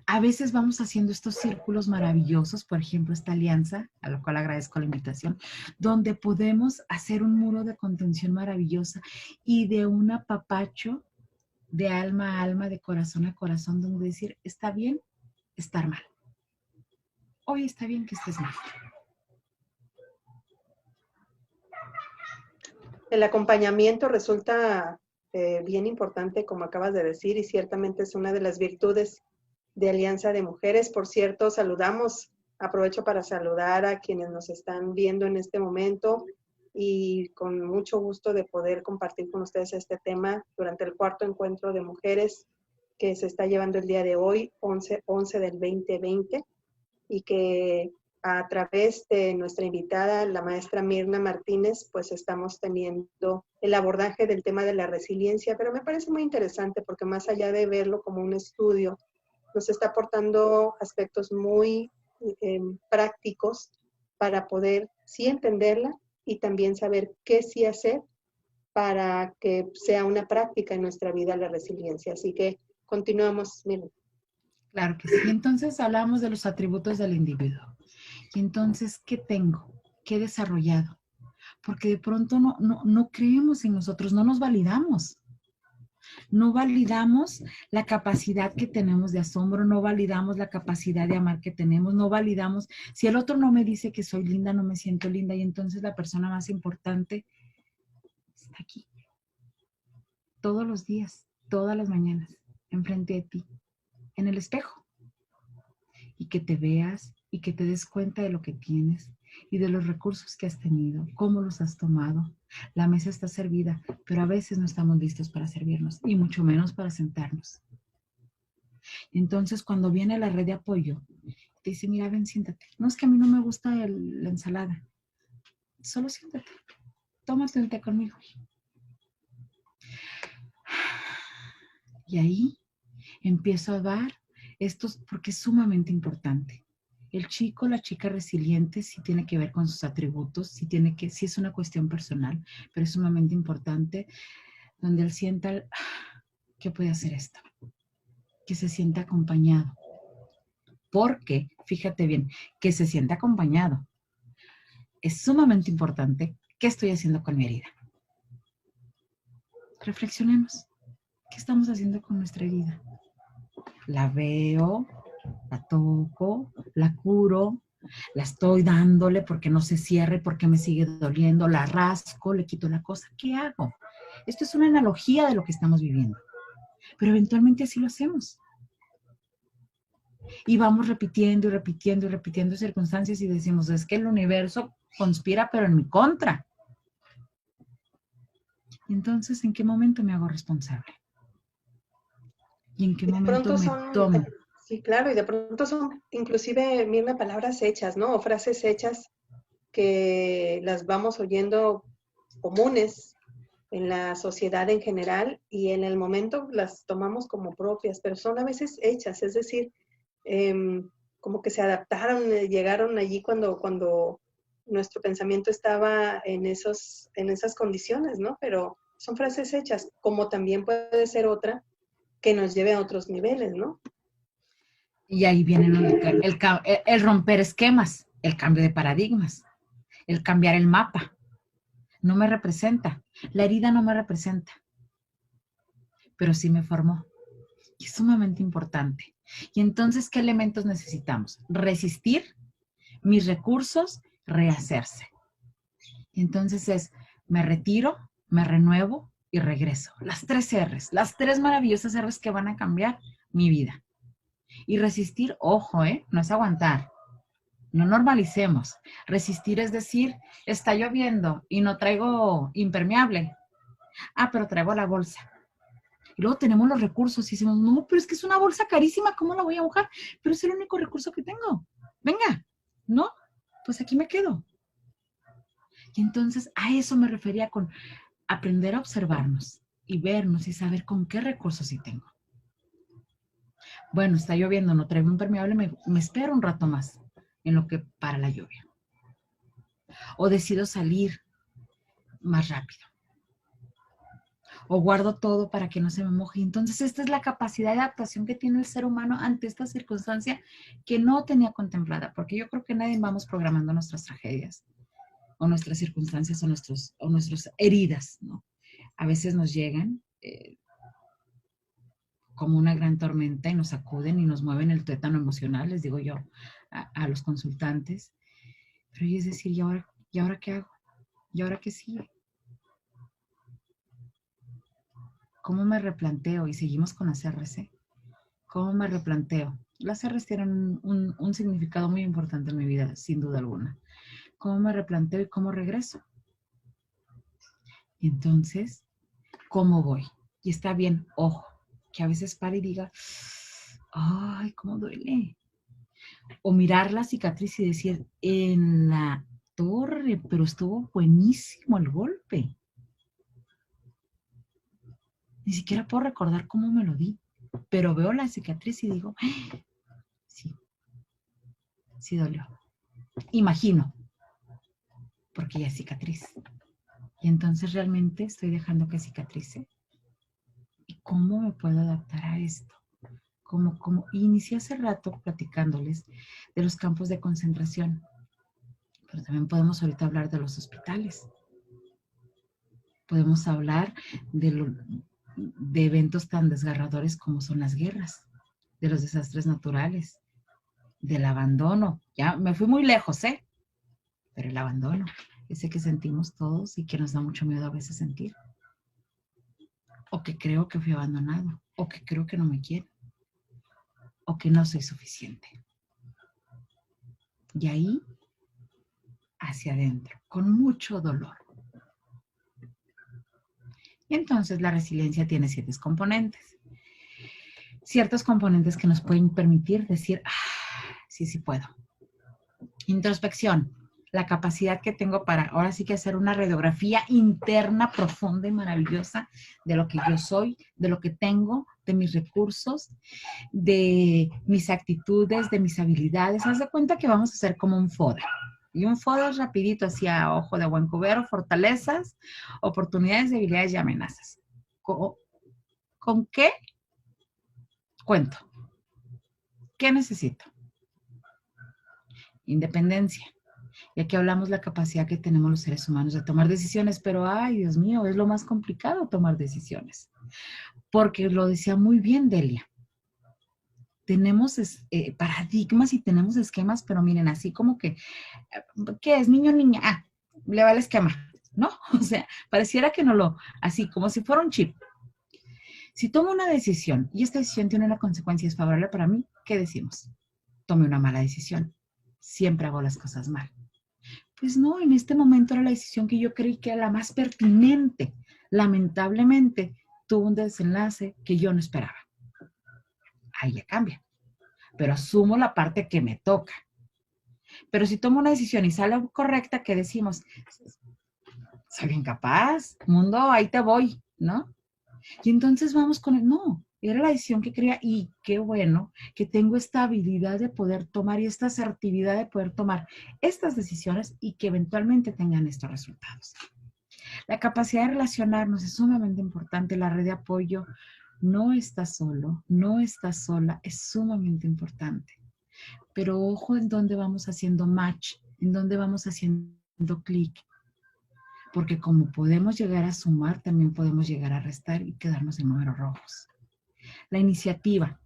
A veces vamos haciendo estos círculos maravillosos, por ejemplo, esta alianza, a la cual agradezco la invitación, donde podemos hacer un muro de contención maravillosa y de un apapacho de alma a alma, de corazón a corazón, donde decir, está bien estar mal. Hoy está bien que estés mal. El acompañamiento resulta bien importante, como acabas de decir, y ciertamente es una de las virtudes de Alianza de Mujeres. Por cierto, aprovecho para saludar a quienes nos están viendo en este momento y con mucho gusto de poder compartir con ustedes este tema durante el cuarto encuentro de mujeres que se está llevando el día de hoy, 11 del 2020, y que a través de nuestra invitada, la maestra Mirna Martínez, pues estamos teniendo el abordaje del tema de la resiliencia, pero me parece muy interesante porque más allá de verlo como un estudio, nos está aportando aspectos muy prácticos para poder sí entenderla y también saber qué sí hacer para que sea una práctica en nuestra vida la resiliencia. Así que continuamos, Mirna. Claro que sí. Y entonces hablamos de los atributos del individuo. Y entonces, ¿qué tengo? ¿Qué he desarrollado? Porque de pronto no creemos en nosotros, no nos validamos. No validamos la capacidad que tenemos de asombro, no validamos la capacidad de amar que tenemos, no validamos. Si el otro no me dice que soy linda, no me siento linda, y entonces la persona más importante está aquí. Todos los días, todas las mañanas, enfrente de ti, en el espejo. Y que te veas y que te des cuenta de lo que tienes y de los recursos que has tenido, cómo los has tomado. La mesa está servida, pero a veces no estamos listos para servirnos y mucho menos para sentarnos. Entonces, cuando viene la red de apoyo, te dice, mira, ven, siéntate. No es que a mí no me gusta la ensalada. Solo siéntate. Tómate un té conmigo. Y ahí empiezo a dar estos, porque es sumamente importante. El chico, la chica resiliente sí tiene que ver con sus atributos, sí es una cuestión personal, pero es sumamente importante donde él sienta que puede hacer esto, que se sienta acompañado. Porque, fíjate bien, que se sienta acompañado. Es sumamente importante. ¿Qué estoy haciendo con mi herida? Reflexionemos. ¿Qué estamos haciendo con nuestra herida? La veo, la toco, la curo, la estoy dándole porque no se cierre, porque me sigue doliendo, la rasco, le quito la cosa. ¿Qué hago? Esto es una analogía de lo que estamos viviendo, pero eventualmente así lo hacemos. Y vamos repitiendo y repitiendo y repitiendo circunstancias y decimos, es que el universo conspira pero en mi contra. Y entonces, ¿en qué momento me hago responsable? ¿Y en qué momento me tomo? Sí, claro, y de pronto son inclusive, Mirna, palabras hechas, ¿no? O frases hechas que las vamos oyendo comunes en la sociedad en general y en el momento las tomamos como propias, pero son a veces hechas, es decir, como que se adaptaron, llegaron allí cuando nuestro pensamiento estaba en esas condiciones, ¿no? Pero son frases hechas, como también puede ser otra que nos lleve a otros niveles, ¿no? Y ahí viene el romper esquemas, el cambio de paradigmas, el cambiar el mapa. No me representa. La herida no me representa, pero sí me formó. Y es sumamente importante. Y entonces, ¿qué elementos necesitamos? Resistir, mis recursos, rehacerse. Y entonces me retiro, me renuevo y regreso. Las 3 R's, las 3 maravillosas R's que van a cambiar mi vida. Y resistir, ojo, no es aguantar. No normalicemos. Resistir es decir, está lloviendo y no traigo impermeable. Ah, pero traigo la bolsa. Y luego tenemos los recursos y decimos, no, pero es que es una bolsa carísima, ¿cómo la voy a mojar? Pero es el único recurso que tengo. Venga, ¿no? Pues aquí me quedo. Y entonces a eso me refería con aprender a observarnos y vernos y saber con qué recursos sí tengo. Bueno, está lloviendo, no traigo impermeable, me espero un rato más en lo que para la lluvia. O decido salir más rápido. O guardo todo para que no se me moje. Entonces, esta es la capacidad de adaptación que tiene el ser humano ante esta circunstancia que no tenía contemplada, porque yo creo que nadie vamos programando nuestras tragedias o nuestras circunstancias o nuestras heridas, ¿no? A veces nos llegan como una gran tormenta y nos sacuden y nos mueven el tuétano emocional, les digo yo a los consultantes. Pero es decir, ¿y ahora qué hago? ¿Y ahora qué sigue? ¿Cómo me replanteo? Y seguimos con las R's. ¿Cómo me replanteo? Las R's tienen un significado muy importante en mi vida, sin duda alguna. ¿Cómo me replanteo y cómo regreso? Y entonces, ¿cómo voy? Y está bien, ojo, que a veces pare y diga, ay, cómo duele. O mirar la cicatriz y decir, en la torre, pero estuvo buenísimo el golpe. Ni siquiera puedo recordar cómo me lo di, pero veo la cicatriz y digo, sí dolió. Imagino, porque ya es cicatriz. Y entonces realmente estoy dejando que cicatrice. ¿Y cómo me puedo adaptar a esto? Como inicié hace rato platicándoles de los campos de concentración, pero también podemos ahorita hablar de los hospitales. Podemos hablar de eventos tan desgarradores como son las guerras, de los desastres naturales, del abandono. Ya me fui muy lejos, pero el abandono, ese que sentimos todos y que nos da mucho miedo a veces sentir. O que creo que fui abandonado, o que creo que no me quieren, o que no soy suficiente. Y ahí, hacia adentro, con mucho dolor. Y entonces la resiliencia tiene 7 componentes. Ciertos componentes que nos pueden permitir decir, sí puedo. Introspección, la capacidad que tengo para ahora sí que hacer una radiografía interna profunda y maravillosa de lo que yo soy, de lo que tengo, de mis recursos, de mis actitudes, de mis habilidades. Haz de cuenta que vamos a hacer como un FODA. Y un FODA es rapidito hacia ojo de buen cubero, fortalezas, oportunidades, debilidades y amenazas. ¿Con qué cuento? ¿Qué necesito? Independencia. Y aquí hablamos de la capacidad que tenemos los seres humanos de tomar decisiones, pero ay, Dios mío, es lo más complicado tomar decisiones. Porque lo decía muy bien Delia. Tenemos paradigmas y tenemos esquemas, pero miren, así como que, ¿qué es niño o niña? Ah, le va el esquema, ¿no? O sea, pareciera que no lo, así como si fuera un chip. Si tomo una decisión y esta decisión tiene una consecuencia desfavorable para mí, ¿qué decimos? Tomé una mala decisión. Siempre hago las cosas mal. Pues no, en este momento era la decisión que yo creí que era la más pertinente. Lamentablemente, tuvo un desenlace que yo no esperaba. Ahí ya cambia. Pero asumo la parte que me toca. Pero si tomo una decisión y sale correcta, ¿qué decimos? Soy incapaz, mundo, ahí te voy, ¿no? Y entonces vamos con el, no, era la decisión que quería y qué bueno que tengo esta habilidad de poder tomar y esta asertividad de poder tomar estas decisiones y que eventualmente tengan estos resultados. La capacidad de relacionarnos es sumamente importante, la red de apoyo no está solo, no está sola, es sumamente importante. Pero ojo en dónde vamos haciendo match, en dónde vamos haciendo clic. Porque como podemos llegar a sumar, también podemos llegar a restar y quedarnos en números rojos. La iniciativa.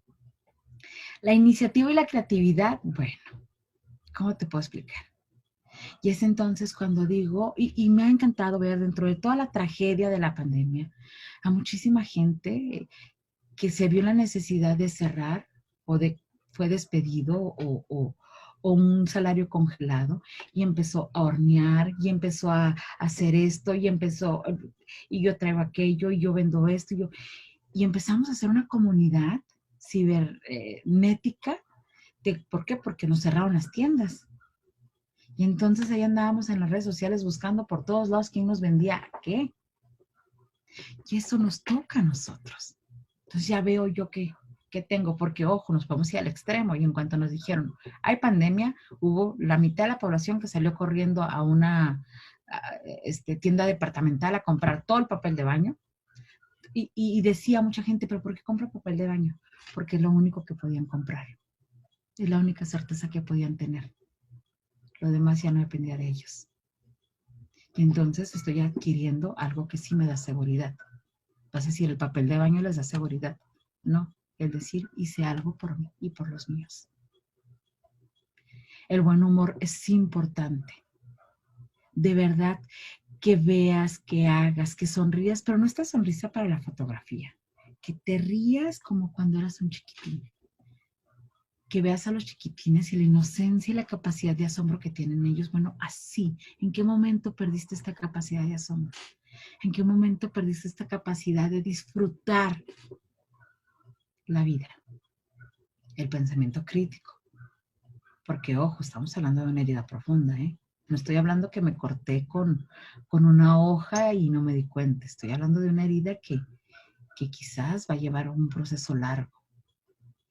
La iniciativa y la creatividad, bueno, ¿cómo te puedo explicar? Y es entonces cuando digo, y me ha encantado ver dentro de toda la tragedia de la pandemia, a muchísima gente que se vio la necesidad de cerrar o fue despedido o un salario congelado y empezó a hornear y empezó a hacer esto y yo traigo aquello y yo vendo esto y empezamos a hacer una comunidad cibernética. ¿Por qué? Porque nos cerraron las tiendas. Y entonces ahí andábamos en las redes sociales buscando por todos lados quién nos vendía qué. Y eso nos toca a nosotros. Entonces ya veo yo qué tengo, porque ojo, nos podemos ir al extremo y en cuanto nos dijeron, hay pandemia, hubo la mitad de la población que salió corriendo a una tienda departamental a comprar todo el papel de baño y decía mucha gente, pero ¿por qué compra papel de baño? Porque es lo único que podían comprar, es la única certeza que podían tener. Lo demás ya no dependía de ellos. Y entonces estoy adquiriendo algo que sí me da seguridad. Vas a decir, el papel de baño les da seguridad. No, es decir, hice algo por mí y por los míos. El buen humor es importante. De verdad, que veas, que hagas, que sonrías, pero no esta sonrisa para la fotografía. Que te rías como cuando eras un chiquitín. Que veas a los chiquitines y la inocencia y la capacidad de asombro que tienen ellos. Bueno, así. ¿En qué momento perdiste esta capacidad de asombro? ¿En qué momento perdiste esta capacidad de disfrutar la vida? El pensamiento crítico. Porque, ojo, estamos hablando de una herida profunda, ¿eh? No estoy hablando que me corté con una hoja y no me di cuenta. Estoy hablando de una herida que quizás va a llevar un proceso largo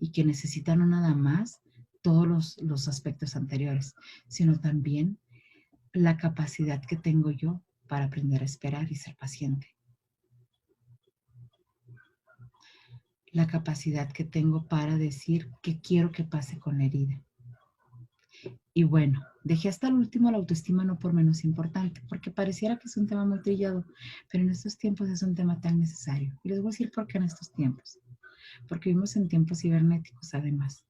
y que necesita no nada más todos los aspectos anteriores, sino también la capacidad que tengo yo para aprender a esperar y ser paciente. La capacidad que tengo para decir qué quiero que pase con la herida. Y bueno, dejé hasta el último la autoestima no por menos importante, porque pareciera que es un tema muy trillado, pero en estos tiempos es un tema tan necesario. Y les voy a decir por qué en estos tiempos. Porque vivimos en tiempos cibernéticos además.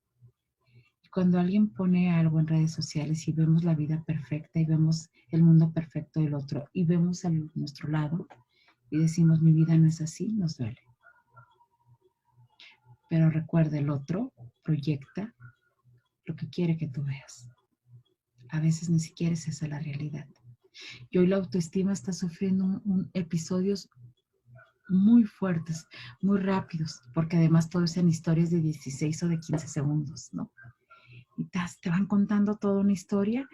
Y cuando alguien pone algo en redes sociales y vemos la vida perfecta y vemos el mundo perfecto del otro y vemos a nuestro lado y decimos mi vida no es así, nos duele. Pero recuerda, el otro proyecta lo que quiere que tú veas. A veces ni siquiera es esa la realidad. Y hoy la autoestima está sufriendo episodios muy fuertes, muy rápidos, porque además todo es en historias de 16 o de 15 segundos, ¿no? Y te van contando toda una historia,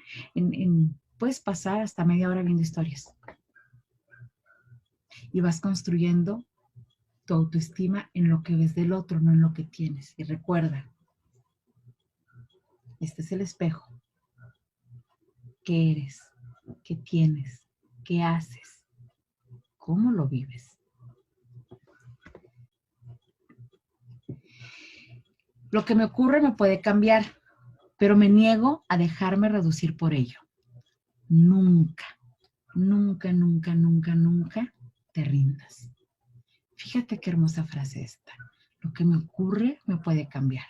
puedes pasar hasta media hora viendo historias. Y vas construyendo tu autoestima en lo que ves del otro, no en lo que tienes. Y recuerda, este es el espejo. ¿Qué eres? ¿Qué tienes? ¿Qué haces? ¿Cómo lo vives? Lo que me ocurre me puede cambiar, pero me niego a dejarme reducir por ello. nunca, nunca, nunca, nunca, nunca te rindas. Fíjate qué hermosa frase esta. Lo que me ocurre me puede cambiar.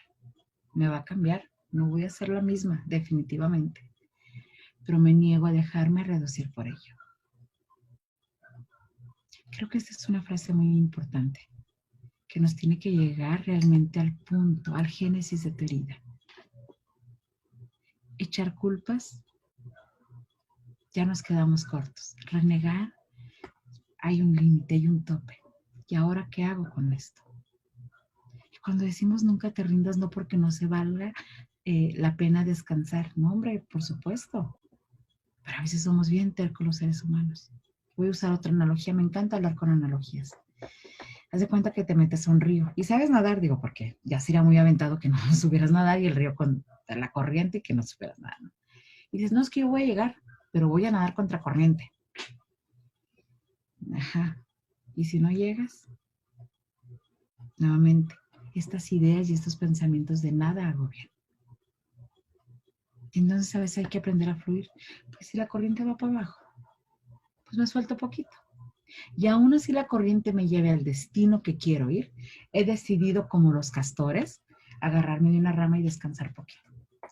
Me va a cambiar. No voy a ser la misma, definitivamente. Pero me niego a dejarme reducir por ello. Creo que esta es una frase muy importante, que nos tiene que llegar realmente al punto, al génesis de tu herida. Echar culpas, ya nos quedamos cortos. Renegar, hay un límite, hay un tope. ¿Y ahora qué hago con esto? Y cuando decimos nunca te rindas, no porque no se valga la pena descansar. No, hombre, por supuesto. Pero a veces somos bien tercos los seres humanos. Voy a usar otra analogía. Me encanta hablar con analogías. Haz de cuenta que te metes a un río. ¿Y sabes nadar? Digo, porque ya sería muy aventado que no supieras nadar y el río con la corriente y que no supieras nada, ¿no? Y dices, no, es que yo voy a llegar, pero voy a nadar contra corriente. Ajá. ¿Y si no llegas? Nuevamente, estas ideas y estos pensamientos de nada hago bien. Entonces a veces hay que aprender a fluir. Pues si la corriente va para abajo, pues me suelto poquito. Y aún así la corriente me lleve al destino que quiero ir, he decidido, como los castores, agarrarme de una rama y descansar poquito.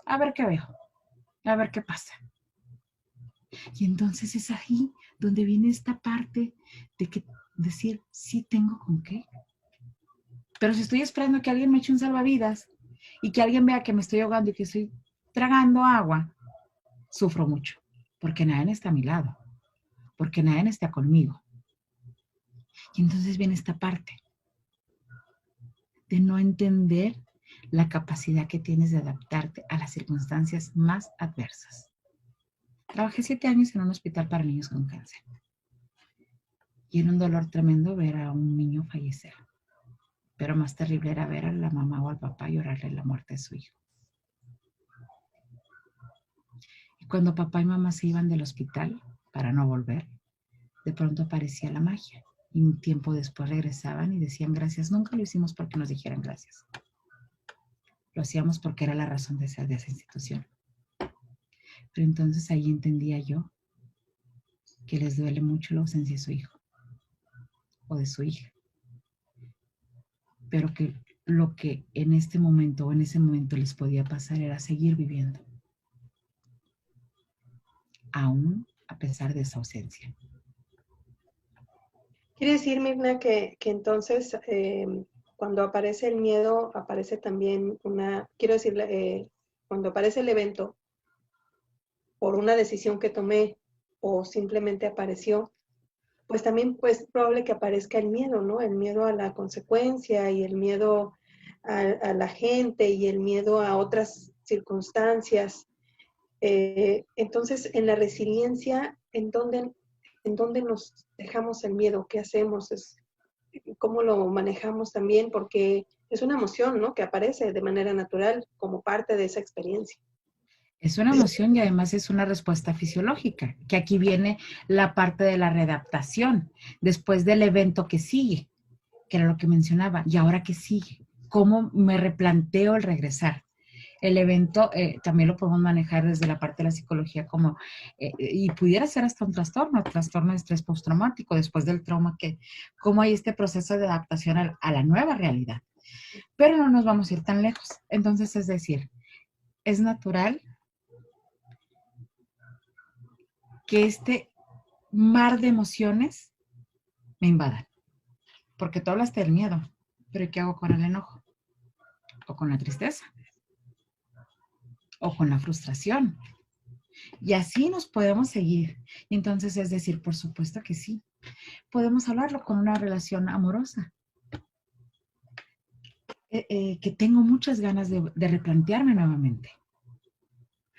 A ver qué veo, a ver qué pasa. Y entonces es ahí donde viene esta parte de que decir, sí tengo con qué. Pero si estoy esperando que alguien me eche un salvavidas y que alguien vea que me estoy ahogando y que estoy tragando agua, sufro mucho, porque nadie está a mi lado, porque nadie está conmigo. Y entonces viene esta parte de no entender la capacidad que tienes de adaptarte a las circunstancias más adversas. Trabajé 7 años en un hospital para niños con cáncer. Y era un dolor tremendo ver a un niño fallecer. Pero más terrible era ver a la mamá o al papá llorarle la muerte de su hijo. Y cuando papá y mamá se iban del hospital para no volver, de pronto aparecía la magia. Y un tiempo después regresaban y decían gracias. Nunca lo hicimos porque nos dijeran gracias. Lo hacíamos porque era la razón de ser de esa institución. Pero entonces ahí entendía yo que les duele mucho la ausencia de su hijo o de su hija. Pero que lo que en este momento o en ese momento les podía pasar era seguir viviendo. Aún a pesar de esa ausencia. Quiere decir, Mirna, que entonces cuando aparece el miedo, aparece también cuando aparece el evento por una decisión que tomé o simplemente apareció, pues también pues probable que aparezca el miedo, ¿no? El miedo a la consecuencia y el miedo a la gente y el miedo a otras circunstancias. Entonces, en la resiliencia, ¿en dónde nos dejamos el miedo? ¿Qué hacemos? ¿Cómo lo manejamos también? Porque es una emoción, ¿no? Que aparece de manera natural como parte de esa experiencia. Es una emoción y además es una respuesta fisiológica, que aquí viene la parte de la readaptación, después del evento que sigue, que era lo que mencionaba, y ahora qué sigue, cómo me replanteo el regresar. El evento también lo podemos manejar desde la parte de la psicología como, y pudiera ser hasta un trastorno de estrés postraumático después del trauma, que cómo hay este proceso de adaptación a la nueva realidad. Pero no nos vamos a ir tan lejos. Entonces, es decir, es natural que este mar de emociones me invadan. Porque tú hablaste del miedo, pero ¿qué hago con el enojo? O con la tristeza. O con la frustración. Y así nos podemos seguir. Y entonces, es decir, por supuesto que sí. Podemos hablarlo con una relación amorosa. Que tengo muchas ganas de replantearme nuevamente.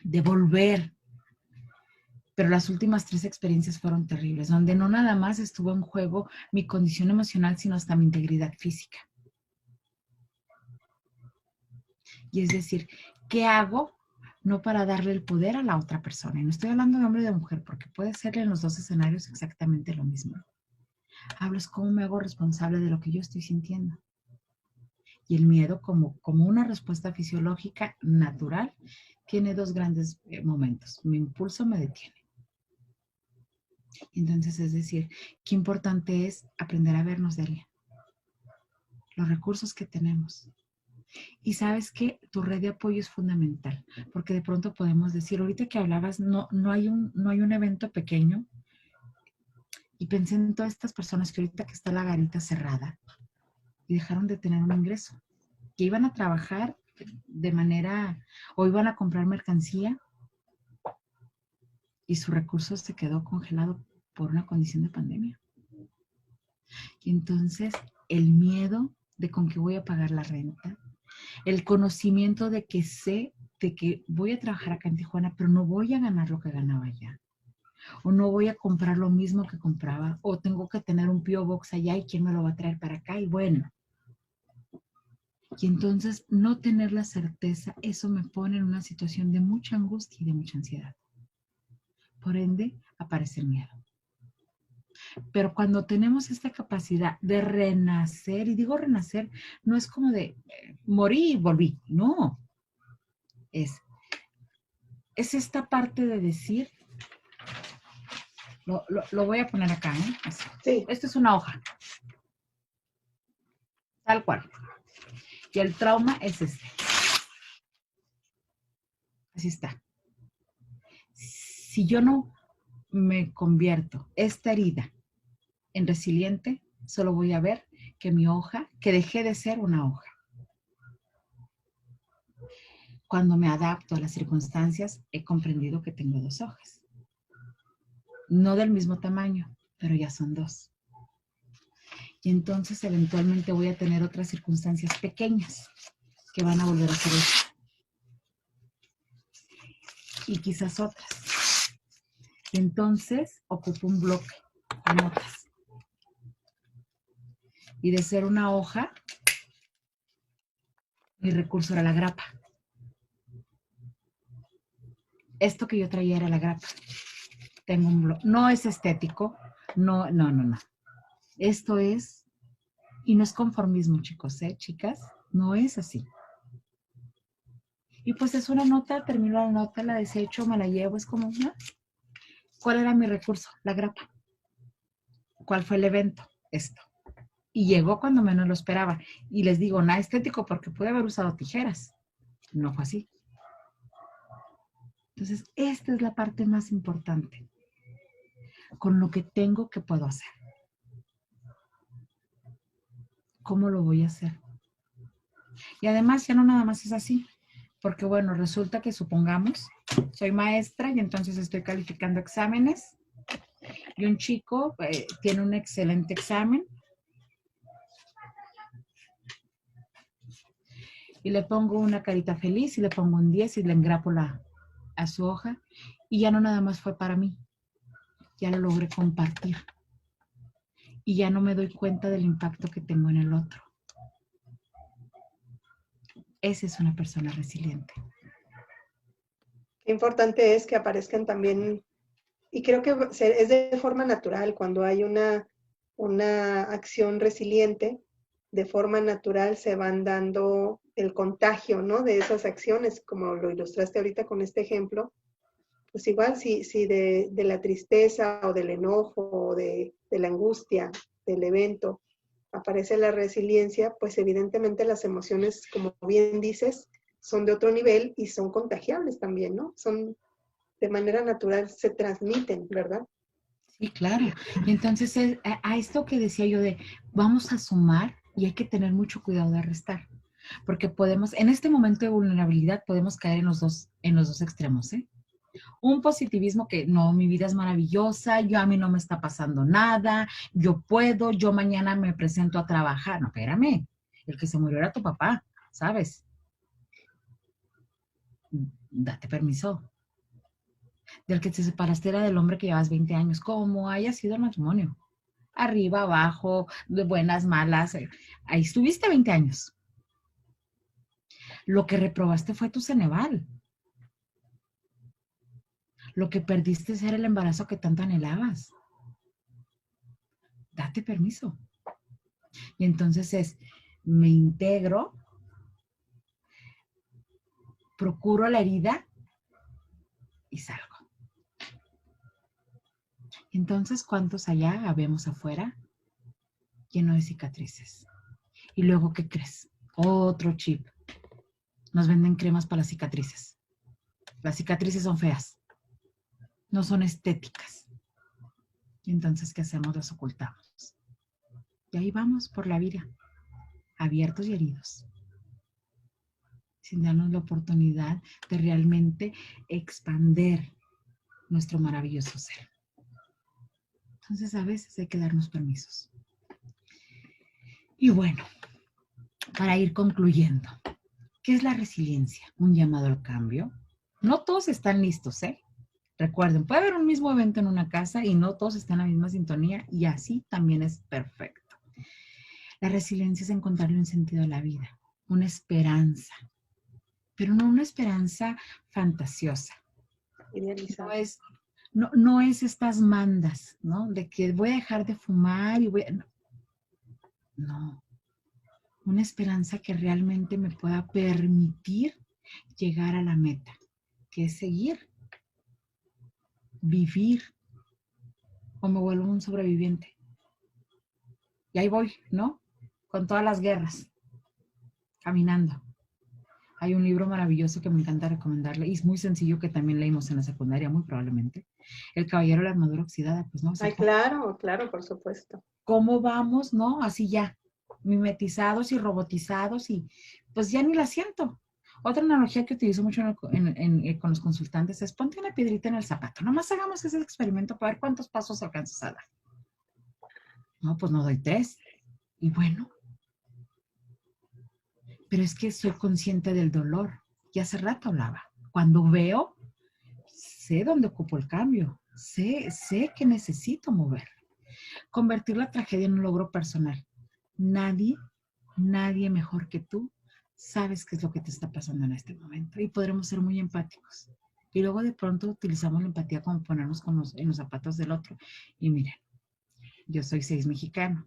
De volver. Pero las últimas 3 experiencias fueron terribles, donde no nada más estuvo en juego mi condición emocional, sino hasta mi integridad física. Y es decir, ¿qué hago? No para darle el poder a la otra persona. Y no estoy hablando de hombre y de mujer, porque puede ser en los 2 escenarios exactamente lo mismo. Hablo es cómo me hago responsable de lo que yo estoy sintiendo. Y el miedo, como una respuesta fisiológica natural, tiene 2 grandes momentos. Mi impulso me detiene. Entonces, es decir, qué importante es aprender a vernos, Delia. Los recursos que tenemos. Y sabes que tu red de apoyo es fundamental, porque de pronto podemos decir, ahorita que hablabas, no hay un evento pequeño, y pensé en todas estas personas que ahorita que está la garita cerrada y dejaron de tener un ingreso, que iban a trabajar de manera, o iban a comprar mercancía y su recurso se quedó congelado por una condición de pandemia. Y entonces el miedo de con qué voy a pagar la renta, el conocimiento de que sé de que voy a trabajar acá en Tijuana, pero no voy a ganar lo que ganaba allá. O no voy a comprar lo mismo que compraba, o tengo que tener un P.O. Box allá y quién me lo va a traer para acá, y bueno. Y entonces no tener la certeza, eso me pone en una situación de mucha angustia y de mucha ansiedad. Por ende, aparece el miedo. Pero cuando tenemos esta capacidad de renacer, y digo renacer, no es como de morí y volví, no. Es esta parte de decir, lo voy a poner acá, ¿eh? Así. Sí. Esta es una hoja. Tal cual. Y el trauma es este. Así está. Si yo no me convierto esta herida en resiliente, solo voy a ver que mi hoja, que dejé de ser una hoja. Cuando me adapto a las circunstancias, he comprendido que tengo 2 hojas. No del mismo tamaño, pero ya son 2. Y entonces eventualmente voy a tener otras circunstancias pequeñas que van a volver a ser esto. Y quizás otras. Y entonces ocupo un bloque con otras. Y de ser una hoja, mi recurso era la grapa. Esto que yo traía era la grapa. Tengo un bloque. No es estético. No. Esto es, y no es conformismo, chicos, chicas. No es así. Y pues es una nota, termino la nota, la desecho, me la llevo, es como, ¿no? ¿Cuál era mi recurso? La grapa. ¿Cuál fue el evento? Esto. Y llegó cuando menos lo esperaba. Y les digo, nada estético porque pude haber usado tijeras. No fue así. Entonces, esta es la parte más importante. Con lo que tengo, ¿qué puedo hacer? ¿Cómo lo voy a hacer? Y además, ya no nada más es así. Porque bueno, resulta que supongamos, soy maestra y entonces estoy calificando exámenes y un chico tiene un excelente examen y le pongo una carita feliz y le pongo un 10 y le engrapo a su hoja y ya no nada más fue para mí, ya lo logré compartir y ya no me doy cuenta del impacto que tengo en el otro. Esa es una persona resiliente. Qué importante es que aparezcan también, y creo que es de forma natural, cuando hay una acción resiliente, de forma natural se van dando el contagio, ¿no? De esas acciones, como lo ilustraste ahorita con este ejemplo. Pues igual si de la tristeza o del enojo o de la angustia del evento aparece la resiliencia, pues evidentemente las emociones, como bien dices, son de otro nivel y son contagiables también, ¿no? Son de manera natural, se transmiten, ¿verdad? Sí, claro. Y entonces a esto que decía yo de vamos a sumar y hay que tener mucho cuidado de restar, porque podemos, en este momento de vulnerabilidad podemos caer en los dos extremos, ¿eh? Un positivismo que no, mi vida es maravillosa, a mí no me está pasando nada, yo puedo, yo mañana me presento a trabajar. No, espérame, el que se murió era tu papá, ¿sabes? Date permiso. Del que te separaste era del hombre que llevas 20 años, como haya sido el matrimonio. Arriba, abajo, de buenas, malas. Ahí estuviste 20 años. Lo que reprobaste fue tu Ceneval. Lo que perdiste era el embarazo que tanto anhelabas. Date permiso. Y entonces me integro, procuro la herida y salgo. Entonces, ¿cuántos allá habemos afuera? Lleno de cicatrices. Y luego, ¿qué crees? Otro chip. Nos venden cremas para las cicatrices. Las cicatrices son feas. No son estéticas. Y entonces, ¿qué hacemos? Las ocultamos. Y ahí vamos por la vida, abiertos y heridos, sin darnos la oportunidad de realmente expander nuestro maravilloso ser. Entonces, a veces hay que darnos permisos. Y bueno, para ir concluyendo, ¿qué es la resiliencia? Un llamado al cambio. No todos están listos, ¿eh? Recuerden, puede haber un mismo evento en una casa y no todos están en la misma sintonía y así también es perfecto. La resiliencia es encontrarle un sentido a la vida, una esperanza, pero no una esperanza fantasiosa. Idealizada. No es estas mandas, ¿no? De que voy a dejar de fumar y voy a... No. Una esperanza que realmente me pueda permitir llegar a la meta, que es seguir, vivir, o me vuelvo un sobreviviente. Y ahí voy, ¿no? Con todas las guerras, caminando. Hay un libro maravilloso que me encanta recomendarle, y es muy sencillo, que también leímos en la secundaria, muy probablemente. El caballero de la armadura oxidada, pues no. Ay, claro, claro, por supuesto. ¿Cómo vamos, no? Así ya, mimetizados y robotizados, y pues ya ni la siento. Otra analogía que utilizo mucho con los consultantes es: ponte una piedrita en el zapato. Nomás hagamos ese experimento para ver cuántos pasos alcanzas a dar. No, pues no doy 3. Y bueno, pero es que soy consciente del dolor. Y hace rato hablaba. Cuando veo, sé dónde ocupo el cambio. Sé que necesito mover. Convertir la tragedia en un logro personal. Nadie mejor que tú sabes qué es lo que te está pasando en este momento, y podremos ser muy empáticos. Y luego de pronto utilizamos la empatía como ponernos en los zapatos del otro. Y miren, yo soy 6 mexicano.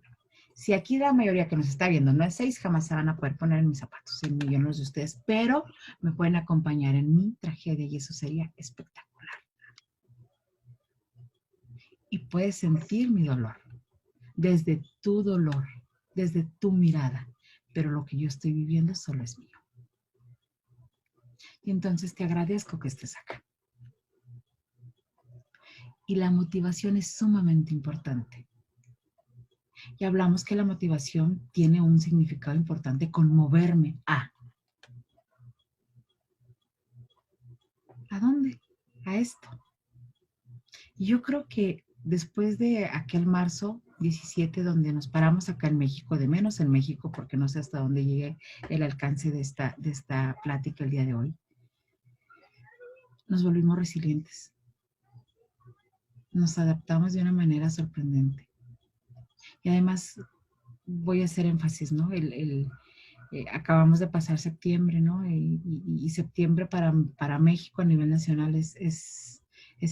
Si aquí la mayoría que nos está viendo no es 6, jamás se van a poder poner en mis zapatos, en millones de ustedes, pero me pueden acompañar en mi tragedia y eso sería espectacular. Y puedes sentir mi dolor, desde tu dolor, desde tu mirada, pero lo que yo estoy viviendo solo es mío. Y entonces te agradezco que estés acá. Y la motivación es sumamente importante. Y hablamos que la motivación tiene un significado importante, con moverme a. ¿A dónde? A esto. Y yo creo que después de aquel marzo 17, donde nos paramos acá en México, de menos en México, porque no sé hasta dónde llegue el alcance de esta plática el día de hoy, nos volvimos resilientes. Nos adaptamos de una manera sorprendente. Y además, voy a hacer énfasis, ¿no? Acabamos de pasar septiembre, ¿no? Y septiembre para México a nivel nacional es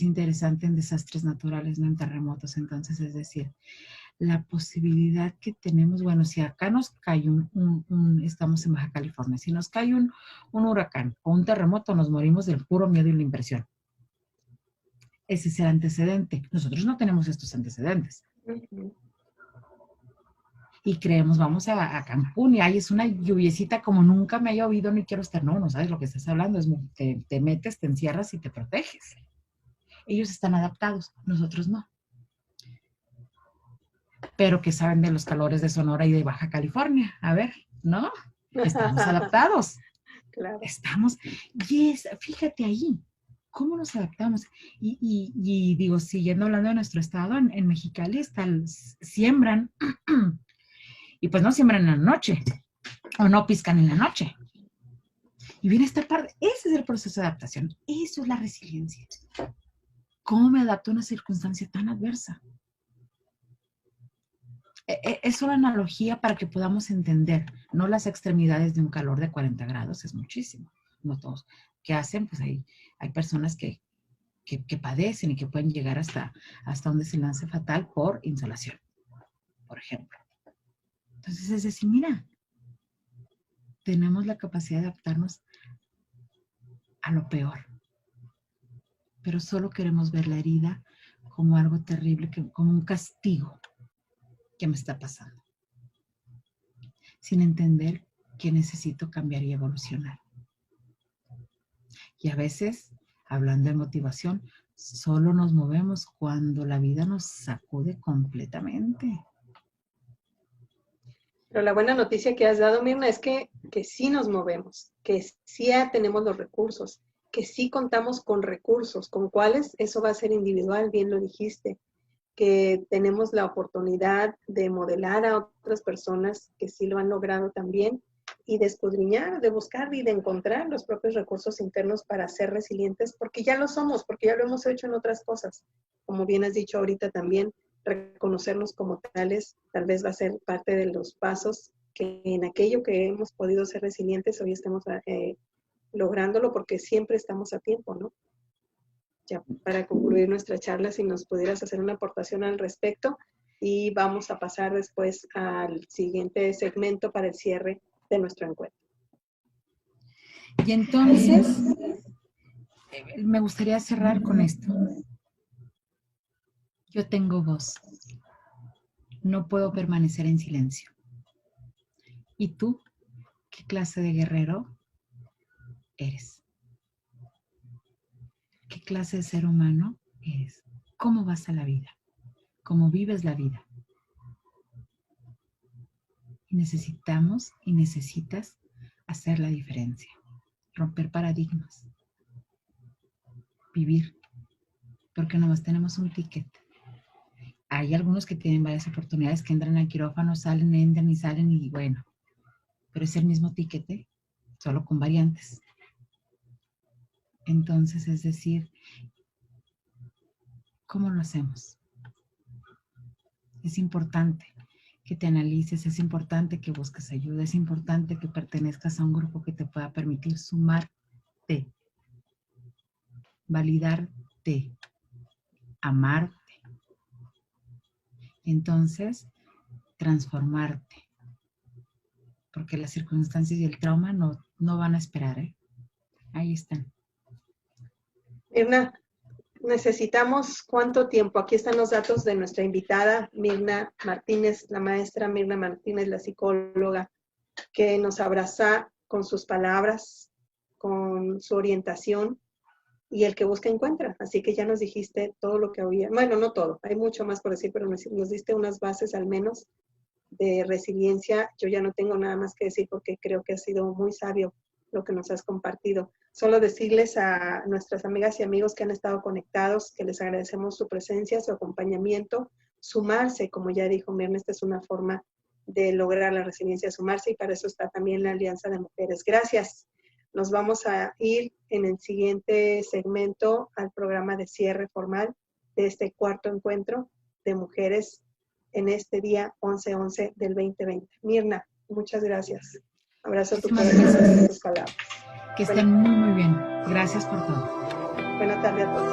interesante en desastres naturales, no en terremotos. Entonces, es decir, la posibilidad que tenemos, bueno, si acá nos cae estamos en Baja California, si nos cae un huracán o un terremoto, nos morimos del puro miedo y la impresión. Ese es el antecedente. Nosotros no tenemos estos antecedentes. Y creemos, vamos a Cancún y ahí es una lluviecita como nunca me ha llovido, ni quiero estar. No sabes lo que estás hablando, te metes, te encierras y te proteges. Ellos están adaptados, nosotros no. Pero que saben de los calores de Sonora y de Baja California. A ver, ¿no? Estamos adaptados. Claro. Estamos, fíjate ahí, ¿cómo nos adaptamos? Y digo, siguiendo hablando de nuestro estado, en Mexicali siembran, y pues no siembran en la noche, o no piscan en la noche. Y viene esta parte, ese es el proceso de adaptación, eso es la resiliencia. ¿Cómo me adapto a una circunstancia tan adversa? Es una analogía para que podamos entender, no las extremidades de un calor de 40 grados, es muchísimo, no todos. ¿Qué hacen? Pues hay personas que padecen y que pueden llegar hasta un desenlace fatal por insolación, por ejemplo. Entonces, es decir, mira, tenemos la capacidad de adaptarnos a lo peor, pero solo queremos ver la herida como algo terrible, como un castigo que me está pasando, sin entender que necesito cambiar y evolucionar. Y a veces, hablando de motivación, solo nos movemos cuando la vida nos sacude completamente. Pero la buena noticia que has dado, Mirna, es que sí nos movemos, que sí tenemos los recursos, que sí contamos con recursos. ¿Con cuáles? Eso va a ser individual, bien lo dijiste, que tenemos la oportunidad de modelar a otras personas que sí lo han logrado también y de escudriñar, de buscar y de encontrar los propios recursos internos para ser resilientes, porque ya lo somos, porque ya lo hemos hecho en otras cosas. Como bien has dicho ahorita también, reconocernos como tales tal vez va a ser parte de los pasos que en aquello que hemos podido ser resilientes hoy estamos lográndolo, porque siempre estamos a tiempo, ¿no? Ya para concluir nuestra charla, si nos pudieras hacer una aportación al respecto, y vamos a pasar después al siguiente segmento para el cierre de nuestro encuentro. Y entonces, me gustaría cerrar con esto. Yo tengo voz. No puedo permanecer en silencio. ¿Y tú? ¿Qué clase de guerrero eres? ¿Qué clase de ser humano eres? ¿Cómo vas a la vida? ¿Cómo vives la vida? Y necesitamos y necesitas hacer la diferencia. Romper paradigmas. Vivir. Porque nomás tenemos un ticket. Hay algunos que tienen varias oportunidades, que entran al quirófano, salen, entran y salen y bueno. Pero es el mismo ticket, solo con variantes. Entonces, es decir, ¿cómo lo hacemos? Es importante que te analices, es importante que busques ayuda, es importante que pertenezcas a un grupo que te pueda permitir sumarte, validarte, amarte. Entonces, transformarte. Porque las circunstancias y el trauma no van a esperar, Ahí están. Mirna, necesitamos ¿cuánto tiempo? Aquí están los datos de nuestra invitada, Mirna Martínez, la maestra Mirna Martínez, la psicóloga, que nos abraza con sus palabras, con su orientación, y el que busca encuentra. Así que ya nos dijiste todo lo que había. Bueno, no todo, hay mucho más por decir, pero nos diste unas bases al menos de resiliencia. Yo ya no tengo nada más que decir porque creo que ha sido muy sabio lo que nos has compartido. Solo decirles a nuestras amigas y amigos que han estado conectados que les agradecemos su presencia, su acompañamiento, sumarse, como ya dijo Mirna, esta es una forma de lograr la resiliencia, sumarse, y para eso está también la Alianza de Mujeres. Gracias. Nos vamos a ir en el siguiente segmento al programa de cierre formal de este cuarto encuentro de mujeres en este día 11/11 del 2020. Mirna, muchas gracias. Abrazo a tu corazón y tus palabras. Que estén muy bien. Gracias por todo. Buena tarde a todos.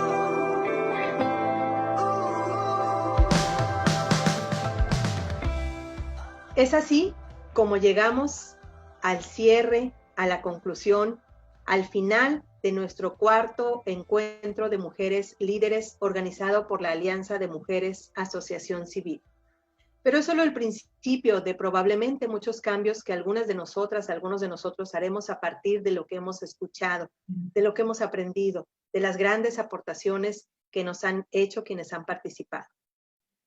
Es así como llegamos al cierre, a la conclusión, al final de nuestro cuarto encuentro de mujeres líderes organizado por la Alianza de Mujeres Asociación Civil. Pero es solo el principio de probablemente muchos cambios que algunos de nosotros haremos a partir de lo que hemos escuchado, de lo que hemos aprendido, de las grandes aportaciones que nos han hecho quienes han participado.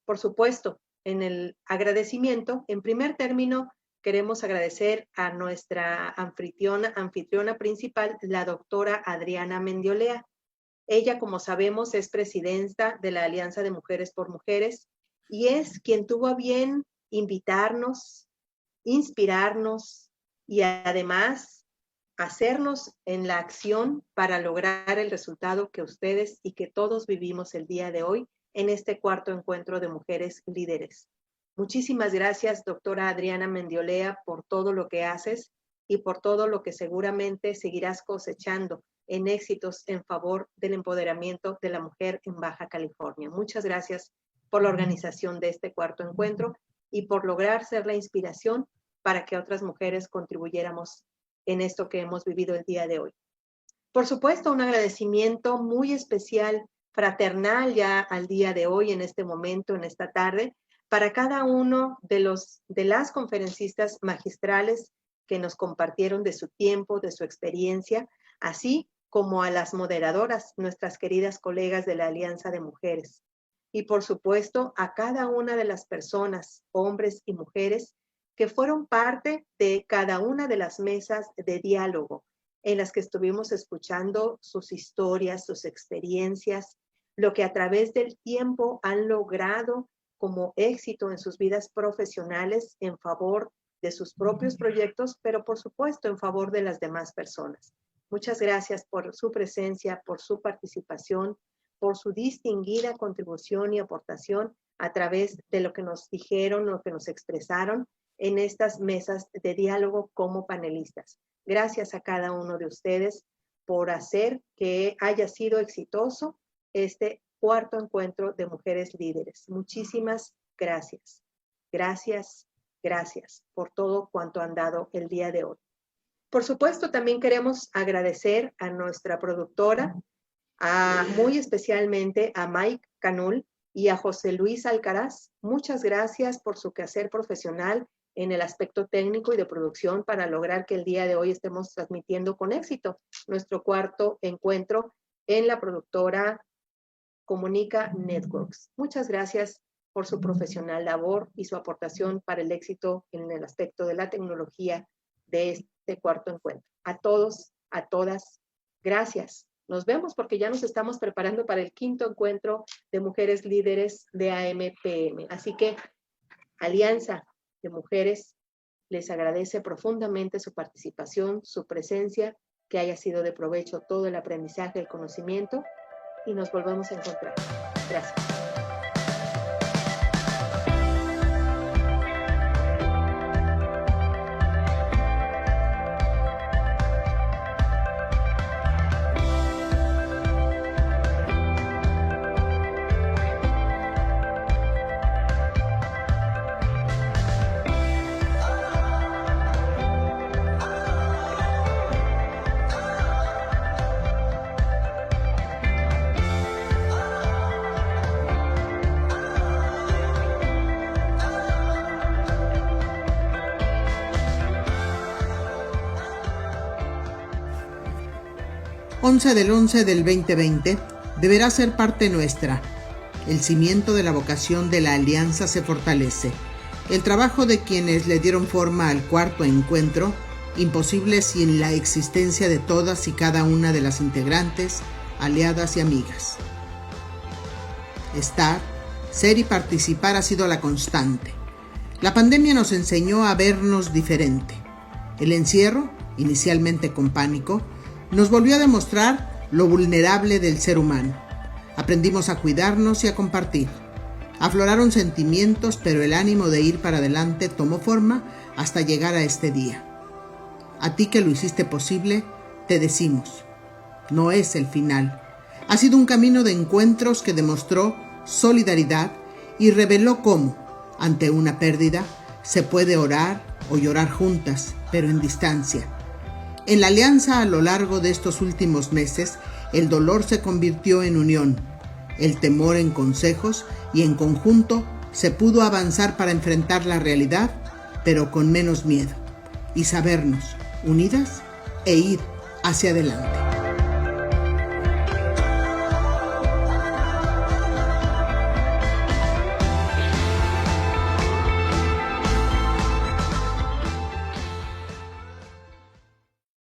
Por supuesto, en el agradecimiento, en primer término, queremos agradecer a nuestra anfitriona principal, la doctora Adriana Mendiolea. Ella, como sabemos, es presidenta de la Alianza de Mujeres por Mujeres y es quien tuvo a bien invitarnos, inspirarnos y además hacernos en la acción para lograr el resultado que ustedes y que todos vivimos el día de hoy en este cuarto encuentro de mujeres líderes. Muchísimas gracias, doctora Adriana Mendiolea, por todo lo que haces y por todo lo que seguramente seguirás cosechando en éxitos en favor del empoderamiento de la mujer en Baja California. Muchas gracias por la organización de este cuarto encuentro y por lograr ser la inspiración para que otras mujeres contribuyéramos en esto que hemos vivido el día de hoy. Por supuesto, un agradecimiento muy especial fraternal ya al día de hoy, en este momento, en esta tarde, para cada uno de las conferencistas magistrales que nos compartieron de su tiempo, de su experiencia, así como a las moderadoras, nuestras queridas colegas de la Alianza de Mujeres. Y por supuesto, a cada una de las personas, hombres y mujeres, que fueron parte de cada una de las mesas de diálogo en las que estuvimos escuchando sus historias, sus experiencias, lo que a través del tiempo han logrado como éxito en sus vidas profesionales en favor de sus propios proyectos, pero por supuesto en favor de las demás personas. Muchas gracias por su presencia, por su participación, por su distinguida contribución y aportación a través de lo que nos dijeron, lo que nos expresaron en estas mesas de diálogo como panelistas. Gracias a cada uno de ustedes por hacer que haya sido exitoso este cuarto encuentro de mujeres líderes. Muchísimas gracias. Gracias, gracias por todo cuanto han dado el día de hoy. Por supuesto, también queremos agradecer a nuestra productora, muy especialmente a Mike Canul y a José Luis Alcaraz. Muchas gracias por su quehacer profesional en el aspecto técnico y de producción para lograr que el día de hoy estemos transmitiendo con éxito nuestro cuarto encuentro en la productora Comunica Networks. Muchas gracias por su profesional labor y su aportación para el éxito en el aspecto de la tecnología de este cuarto encuentro. A todos, a todas, gracias. Nos vemos porque ya nos estamos preparando para el quinto encuentro de mujeres líderes de AMPM. Así que, Alianza de Mujeres les agradece profundamente su participación, su presencia, que haya sido de provecho todo el aprendizaje, el conocimiento, y nos volvemos a encontrar. Gracias. del 11 del 2020 deberá ser parte nuestra. El cimiento de la vocación de la Alianza se fortalece. El trabajo de quienes le dieron forma al cuarto encuentro, imposible sin la existencia de todas y cada una de las integrantes, aliadas y amigas. Estar, ser y participar ha sido la constante. La pandemia nos enseñó a vernos diferente. El encierro, inicialmente con pánico, nos volvió a demostrar lo vulnerable del ser humano. Aprendimos a cuidarnos y a compartir. Afloraron sentimientos, pero el ánimo de ir para adelante tomó forma hasta llegar a este día. A ti que lo hiciste posible, te decimos, no es el final. Ha sido un camino de encuentros que demostró solidaridad y reveló cómo, ante una pérdida, se puede orar o llorar juntas, pero en distancia. En la alianza a lo largo de estos últimos meses, el dolor se convirtió en unión, el temor en consejos y en conjunto se pudo avanzar para enfrentar la realidad, pero con menos miedo, y sabernos unidas e ir hacia adelante.